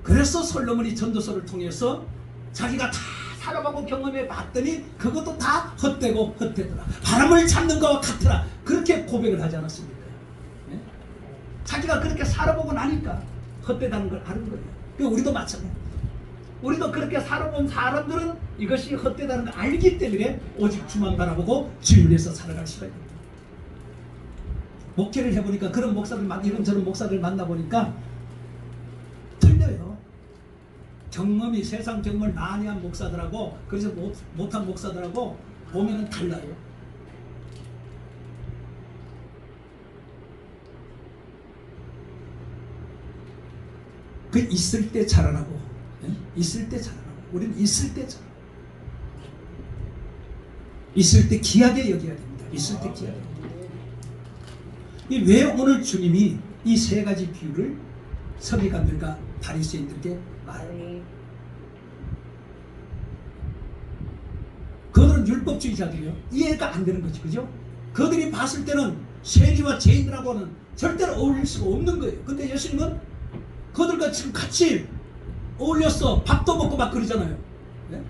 S1: 그래서 솔로몬이 전도서를 통해서 자기가 다 살아보고 경험해 봤더니 그것도 다 헛되고 헛되더라, 바람을 잡는 것과 같더라, 그렇게 고백을 하지 않았습니까? 네? 자기가 그렇게 살아보고 나니까 헛되다는 걸 아는 거예요. 우리도 마찬가지예요. 우리도 그렇게 살아본 사람들은 이것이 헛되다는 걸 알기 때문에 오직 주만 바라보고 주를 위해서 살아갈 수가 있는 거예요. 목회를 해보니까 그런 목사들, 이런저런 목사들 만나보니까 틀려요. 경험이, 세상 경험을 많이 한 목사들하고 그래서 못한 목사들하고 보면은 달라요. 그 있을 때 자라라고, 있을 때 자라라고. 우리는 있을 때 자라. 있을 때 귀하게 여겨야 됩니다. 있을 때 귀하게. 왜 오늘 주님이 이 세 가지 비유를 서기관들과 바리새인들께 말해요? 그들은 율법주의자들이요. 이해가 안 되는 거지, 그죠? 그들이 봤을 때는 세리와 죄인들하고는 절대로 어울릴 수가 없는 거예요. 근데 예수님은 그들과 지금 같이 어울렸어. 밥도 먹고 막 그러잖아요. 네?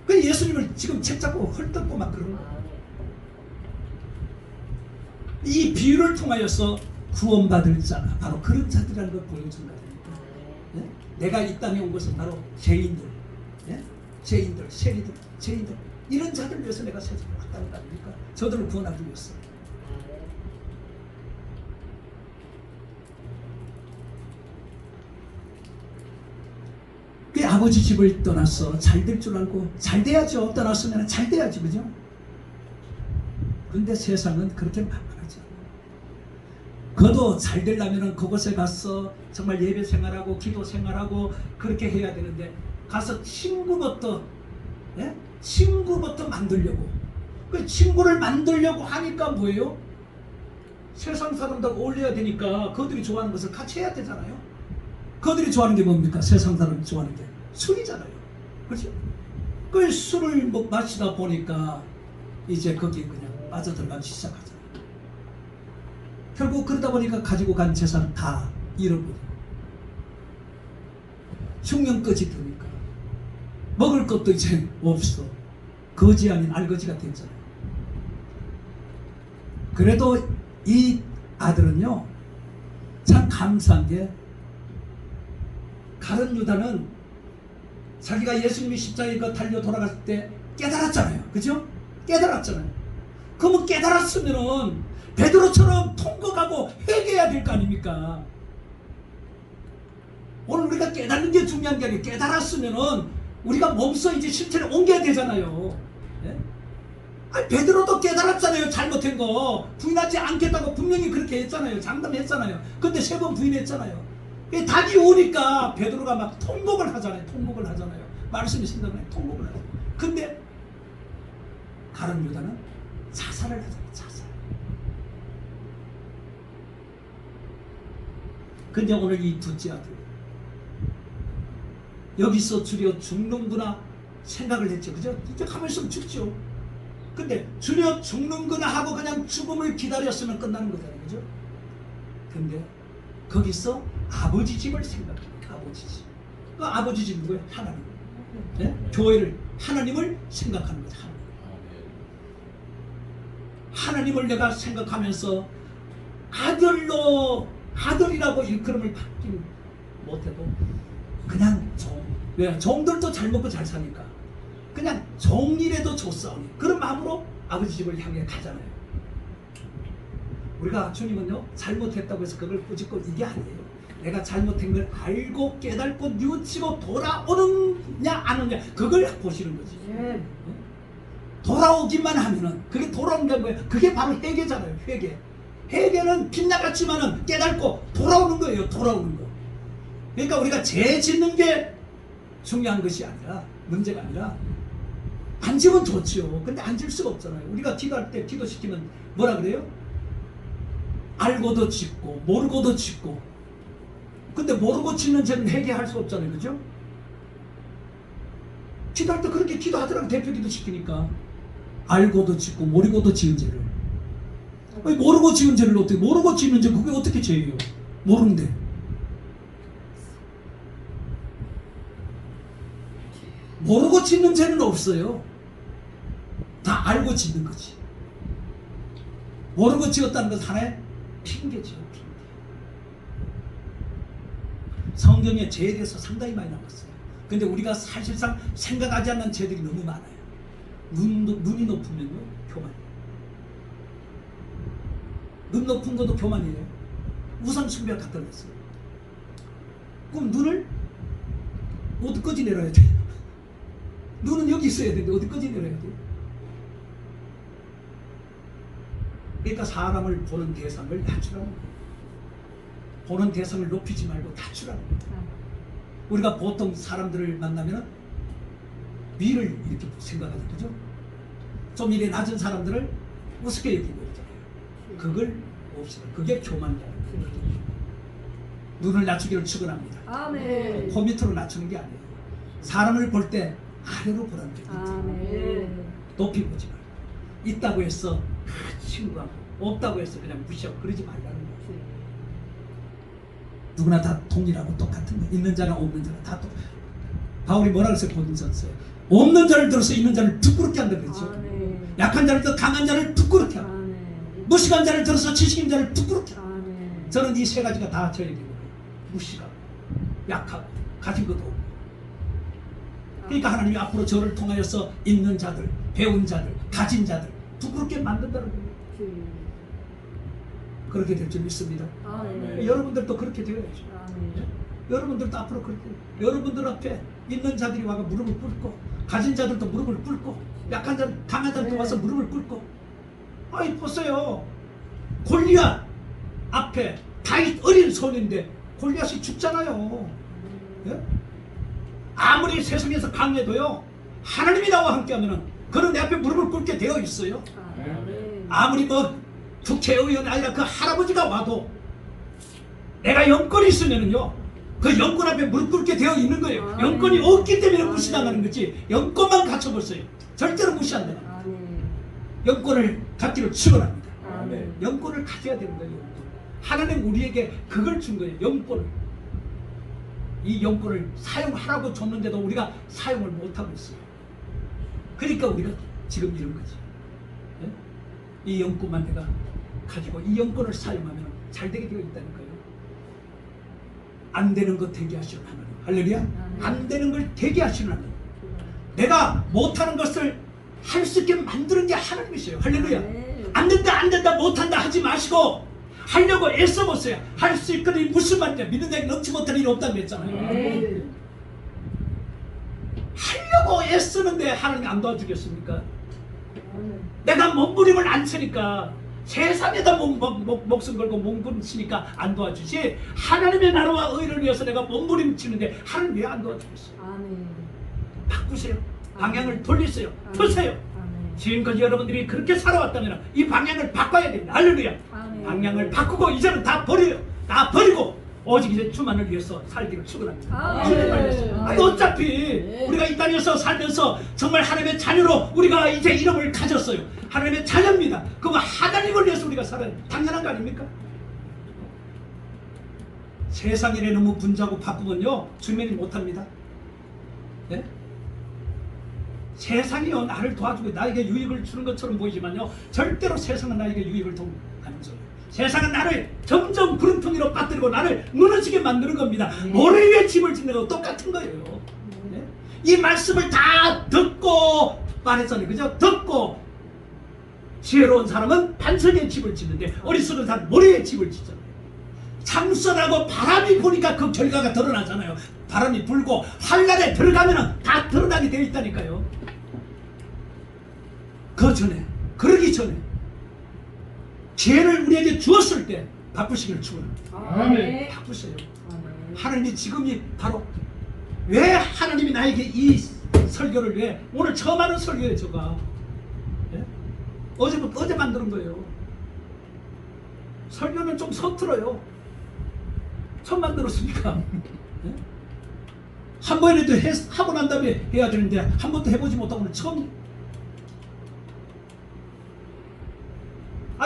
S1: 그 예수님을 지금 책 잡고 헐뜯고 막 그러는 거예요. 이 비유를 통하여서 구원받을 자가 바로 그런 자들이라는 걸 보여준다. 네? 내가 이 땅에 온 것은 바로 죄인들, 네? 죄인들, 세리들, 죄인들, 이런 자들 위해서 내가 세상에 왔다는 거 아닙니까? 저들을 구원하기 위해서. 그 아버지 집을 떠나서 잘 될 줄 알고, 잘 돼야죠. 떠났으면 잘 돼야지, 그죠? 근데 세상은 그렇게 만만하지 않아요. 그도 잘 되려면 그곳에 가서 정말 예배 생활하고 기도 생활하고 그렇게 해야 되는데, 가서 친구부터 만들려고, 그 친구를 만들려고 하니까 뭐예요? 세상 사람들하고 어울려야 되니까 그들이 좋아하는 것을 같이 해야 되잖아요. 그들이 좋아하는 게 뭡니까? 세상 사람이 좋아하는 게 술이잖아요. 그렇죠? 그 술을 마시다 보니까 이제 거기에 그냥 빠져들어가기 시작하잖아요. 결국 그러다 보니까 가지고 간 재산을 다 잃어버리고, 흉년까지 드니까 먹을 것도 이제 없어. 거지 아닌 알거지가 됐잖아요. 그래도 이 아들은요, 참 감사한 게, 가룟 유다는 자기가 예수님이 십자가에 달려 돌아갔을 때 깨달았잖아요. 그죠? 깨달았잖아요. 그러면 깨달았으면은 베드로처럼 통곡하고 회개해야 될 거 아닙니까? 오늘 우리가 깨닫는 게 중요한 게 아니에요. 깨달았으면은 우리가 몸소 이제 실체를 옮겨야 되잖아요. 예? 아니, 베드로도 깨달았잖아요. 잘못한 거 부인하지 않겠다고 분명히 그렇게 했잖아요. 장담했잖아요. 근데 세 번 부인했잖아요. 닭이 오니까 베드로가 막 통곡을 하잖아요. 통곡을 하잖아요. 말씀이 생각나요. 통곡을 하잖아요. 근데 가룟 유다는 자살을 하잖아요. 자살. 근데 오늘 이 둘째 아들, 여기서 주려 죽는구나 생각을 했죠. 그죠? 이제 가만히 있으면 죽죠. 근데 주려 죽는구나 하고 그냥 죽음을 기다렸으면 끝나는 거잖아요. 그죠? 근데 거기서 아버지 집을 생각합니다. 아버지 집. 그 아버지 집 누구예요? 하나님. 네? 교회를, 하나님을 생각하는 거죠. 하나님을 내가 생각하면서 아들이라고 일컬음을 받지 못해도 그냥 왜? 종들도 잘 먹고 잘 사니까 그냥 종이라도 줬사오니 그런 마음으로 아버지 집을 향해 가잖아요. 우리가 주님은요, 잘못했다고 해서 그걸 꾸짖고 이게 아니에요. 내가 잘못한 걸 알고 깨닫고 뉘우치고 돌아오느냐 안 오느냐 그걸 보시는 거지. 돌아오기만 하면은, 그게 돌아오는 게 뭐예요? 그게 바로 회개잖아요. 회개는 빗나갔지만은 깨닫고 돌아오는 거예요. 돌아오는 거. 그러니까 우리가 죄 짓는 게 중요한 것이 아니라, 문제가 아니라 앉으면 좋지요. 근데 앉을 수가 없잖아요. 우리가 기도할 때 기도시키면 뭐라 그래요? 알고도 짓고 모르고도 짓고. 근데 모르고 짓는 죄는 회개할 수 없잖아요. 그죠? 기도할 때 그렇게 기도하더라고. 대표 기도 시키니까 알고도 짓고 모르고도 지은 죄를. 아니, 모르고 지은 죄를 어떻게, 모르고 지은 죄 그게 어떻게 죄예요? 모르는데. 모르고 짓는 죄는 없어요. 다 알고 짓는 거지. 모르고 지었다는 것은 하나의 핑계죠. 핑계. 성경에 죄에 대해서 상당히 많이 나왔어요. 근데 우리가 사실상 생각하지 않는 죄들이 너무 많아요. 눈이 높으면요 교만이에요. 눈 높은 것도 교만이에요. 우상 숭배가 갖다 놨어요. 그럼 눈을 어디까지 내려야 돼? 눈은 여기 있어야 되는데 어디까지 내려야 돼? 그러니까 사람을 보는 대상을 낮추라는 거예요. 보는 대상을 높이지 말고 낮추라는 거예요. 우리가 보통 사람들을 만나면 위를 이렇게 생각하죠. 그죠? 좀 이래 낮은 사람들을 우습게 여기고 있잖아요. 그걸 봅시다. 그게 교만이라는 거예요. 눈을 낮추기를 축원합니다.
S2: 아멘.
S1: 코 밑으로 낮추는 게 아니에요. 사람을 볼 때 아래로 보라는 게 있죠. 높이 보지 말고. 있다고 해서 친구하고 없다고 해서 그냥 무시하고 그러지 말라는 거예요. 누구나 다 동일하고 똑같은 거예요. 있는 자나 없는 자나 다 똑같아요. 바울이 뭐라 그랬어요? 고린도전서에 없는 자를 들어서 있는 자를 부끄럽게 한다 그랬죠. 약한 자를 들어 강한 자를 부끄럽게 하고 무식한 자를 들어서 지식인 자를 부끄럽게 하고. 저는 이 세 가지가 다 저에게 무식하고 약하고 가진 것도 없고. 그러니까 하나님이 앞으로 저를 통하여서 있는 자들, 배운 자들, 가진 자들 부끄럽게 만든다는 거예요. 그렇게 될 줄 믿습니다. 여러분들도 그렇게 되어야죠. 여러분들도 앞으로 그렇게, 여러분들 앞에 있는 자들이 와서 무릎을 꿇고 가진 자들도 무릎을 꿇고 약한 자들, 강한 자들도 와서 무릎을 꿇고. 아이 보세요. 골리앗 앞에 다윗 어린 손인데 골리앗이 죽잖아요. 예? 아무리 세상에서 강해도요 하나님이 나와 함께하면은 그는 내 앞에 무릎을 꿇게 되어 있어요. 아무리 뭐 국회의원이 아니라 그 할아버지가 와도 내가 영권이 있으면은요 그 영권 앞에 무릎 꿇게 되어 있는 거예요. 영권이 없기 때문에 무시당하는 거지. 영권만 갖춰보세요. 절대로 무시한다. 영권을 갖기를 축원합니다. 영권을 가져야 되는 거예요. 영권. 하나님 우리에게 그걸 준 거예요. 영권을. 이 영권을 사용하라고 줬는데도 우리가 사용을 못하고 있어요. 그러니까 우리가 지금 이런 거지. 네? 이 영권만 내가 가지고 이 영권을 사용하면 잘 되게 되어 있다니까요. 안 되는 것 되게 하시는 하나님. 할렐루야. 안 되는 걸 되게 하시는 하나님. 내가 못하는 것을 할 수 있게 만드는 게 하나님이세요. 할렐루야. 안 된다 안 된다 못한다 하지 마시고 하려고 애써보세요. 할 수 있거니 무슨 말이냐. 믿는 자에게 넘지 못할 일이 없다고 그랬잖아요. 하려고 애쓰는데 하나님이 안 도와주겠습니까? 내가 몸부림을 안 치니까 세상에다 목숨 걸고 몸부림치니까 안 도와주지. 하나님의 나라와 의를 위해서 내가 몸부림치는데 하나님 왜 안 도와주겠어요? 바꾸세요. 방향을 돌리세요. 푸세요. 지금까지 여러분들이 그렇게 살아왔다면 이 방향을 바꿔야 됩니다. 할렐루야. 방향을 바꾸고 이제는 다 버려요. 다 버리고 오직 이제 주만을 위해서 살기를 축원합니다. 아니 어차피 우리가 이 땅에서 살면서 정말 하나님의 자녀로 우리가 이제 이름을 가졌어요. 하나님의 자녀입니다. 그럼 하나님을 위해서 우리가 살아야 당연한 거 아닙니까? 세상에 너무 분주하고 바쁘면요 주면이 못합니다. 네? 세상이요 나를 도와주고 나에게 유익을 주는 것처럼 보이지만요 절대로 세상은 나에게 유익을 도우는 거예요. 세상은 나를 점점 구름텅이로 빠뜨리고 나를 무너지게 만드는 겁니다. 모래 위에 집을 짓는 거 똑같은 거예요. 네? 이 말씀을 다 듣고 말했잖아요. 그죠? 듣고 지혜로운 사람은 반석에 집을 짓는데 어리석은 사람은 모래에 집을 짓잖아요. 참선하고 바람이 부니까 그 결과가 드러나잖아요. 바람이 불고 한날에 들어가면 다 드러나게 되어 있다니까요. 그 전에 그러기 전에 지혜를 우리에게 주었을 때 바꾸시기를 축원합니다. 바꾸세요. 하나님이 지금이 바로 왜 하나님이 나에게 이 설교를 왜 오늘 처음 하는 설교예요. 제가 예? 어제 만드는 거예요. 설교는 좀 서툴어요. 처음 만들었으니까. 예? 한 번이라도 하고 난 다음에 해야 되는데 한 번도 해보지 못하고 오늘 처음.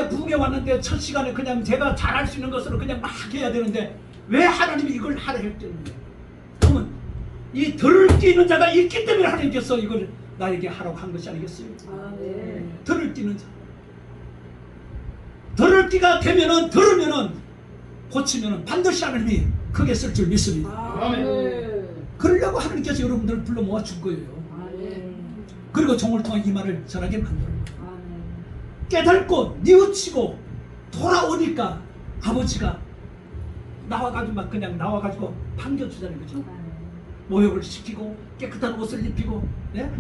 S1: 부흥에 왔는데 첫 시간에 그냥 제가 잘할 수 있는 것으로 그냥 막 해야 되는데 왜 하나님이 이걸 하라 했겠는데? 그러면 이 덜을 뛰는 자가 있기 때문에 하나님께서 이걸 나에게 하라고 한 것이 아니겠어요?
S2: 네.
S1: 덜을 뛰는 자. 덜을 뛰가 되면은 들으면은 고치면은 반드시 하나님이 크게 쓸 줄 믿습니다.
S2: 네.
S1: 그러려고 하나님께서 여러분들을 불러 모아 준 거예요.
S2: 네.
S1: 그리고 종을 통해 이 말을 전하게 만들어요.
S2: 네.
S1: 깨닫고 뉘우치고 돌아오니까 아버지가 나와가지고 막 그냥 나와가지고 반겨주자는 거죠. 모욕을 시키고 깨끗한 옷을 입히고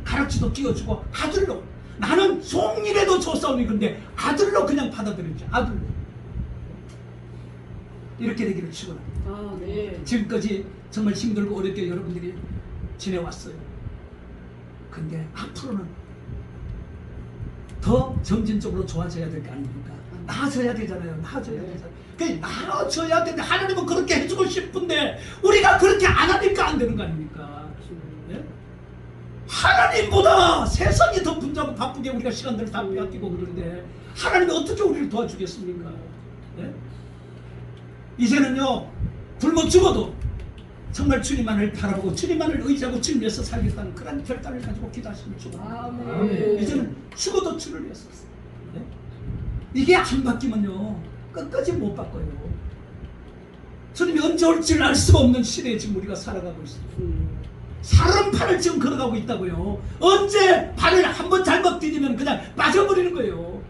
S1: 가락지도 끼워주고 아들로, 나는 송일에도 좋사오니 근데 아들로 그냥 받아들이죠. 아들로 이렇게 되기를 축원합니다.
S2: 네.
S1: 지금까지 정말 힘들고 어렵게 여러분들이 지내왔어요. 근데 앞으로는 더 점진적으로 좋아져야 될 거 아닙니까? 나아져야 되잖아요. 나아져야 되잖아요. 나아져야 되는데 하나님은 그렇게 해주고 싶은데 우리가 그렇게 안 하니까 안 되는 거 아닙니까? 네? 하나님보다 세상이 더 분주하고 바쁘게 우리가 시간들을 다 빼앗기고 그러는데 하나님이 어떻게 우리를 도와주겠습니까? 네? 이제는요 굶어 죽어도 정말 주님만을 바라보고 주님만을 의지하고 주님 위해서 살겠다는 그런 결단을 가지고 기도하시면 좋아요. 이제는 죽어도 주를 위해서 네? 이게 안 바뀌면요 끝까지 못 바꿔요. 주님이 언제 올지를 알 수가 없는 시대에 지금 우리가 살아가고 있어요. 사람 팔을 지금 걸어가고 있다고요. 언제 발을 한번 잘못 디디면 그냥 빠져버리는 거예요.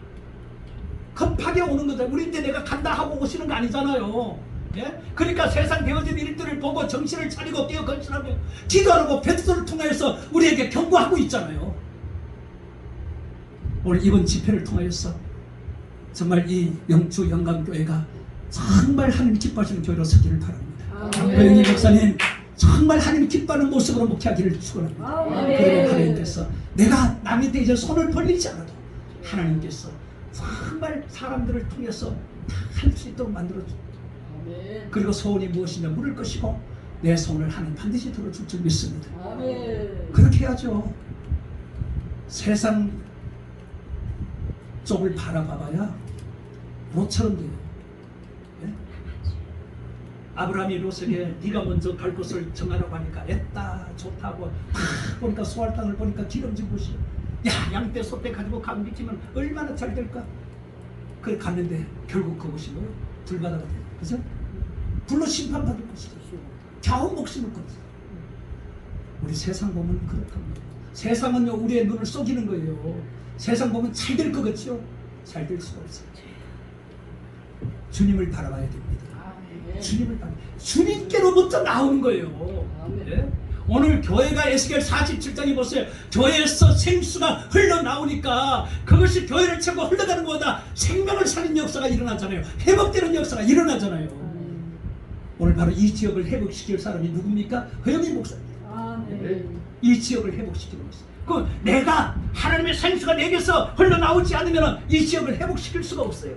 S1: 급하게 오는 거죠. 우리 이제 내가 간다 하고 오시는 거 아니잖아요. 예? 그러니까 세상 되어진 일들을 보고 정신을 차리고 깨어 건신하고 기도하고 베드로를 통하여서 우리에게 경고하고 있잖아요. 오늘 이번 집회를 통하여서 정말 이 영주 영광교회가 정말 하나님 기뻐하시는 교회로 서기를 바랍니다. 고영희 목사님 정말 하나님 기뻐하는 모습으로 목회하기를 축원합니다. 그리고 하나님께서 내가 남한테 이제 손을 벌리지 않아도 하나님께서 정말 사람들을 통해서 다 할 수 있도록 만들어줍니다. 그리고 소원이 무엇이냐 물을 것이고 내 소원을 하나님 반드시 들어줄 줄 믿습니다. 그렇게 해야죠. 세상 쪽을 바라봐봐야 롯처럼 돼요. 네? 아브라함이 롯에게 네가 먼저 갈 곳을 정하라고 하니까 애따 좋다고 보니까 소할 땅을 보니까 기름진 곳이 야 양떼 소떼 가지고 감기치면 얼마나 잘 될까. 그래 갔는데 결국 그곳이 뭐요? 불바다가 돼요. 그죠? 불로 심판받을 것이죠. 겨우 목숨을 끊었어요. 우리 세상 보면 그렇답니다. 세상은요 우리의 눈을 속이는 거예요. 세상 보면 잘 될 것 같죠? 잘 될 수가 없어요. 주님을 바라봐야 됩니다. 주님을 바라. 주님께로부터 나오는 거예요. 네? 오늘 교회가 에스겔 47장에 보세요. 교회에서 생수가 흘러나오니까 그것이 교회를 채고 흘러가는 것보다 생명을 살린 역사가 일어나잖아요. 회복되는 역사가 일어나잖아요. 오늘 바로 이 지역을 회복시킬 사람이 누굽니까? 허영희 목사입니다. 이 지역을 회복시키는 것입니다. 그 내가 하나님의 생수가 내게서 흘러나오지 않으면 이 지역을 회복시킬 수가 없어요.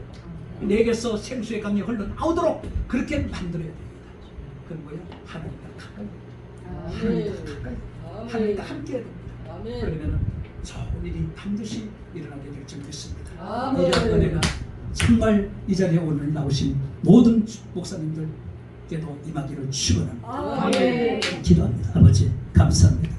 S1: 내게서 생수의 강이 흘러나오도록 그렇게 만들어야 됩니다. 그건 뭐야? 하나님과 가까이, 하나님과 가까이, 하나님과 함께 해야 됩니다. 그러면 좋은 일이 반드시 일어나게 될 줄 믿습니다. 이런 은혜가 정말 이 자리에 오늘 나오신 모든 목사님들께도 임하기를 축원합니다. 기도합니다. 아버지 감사합니다.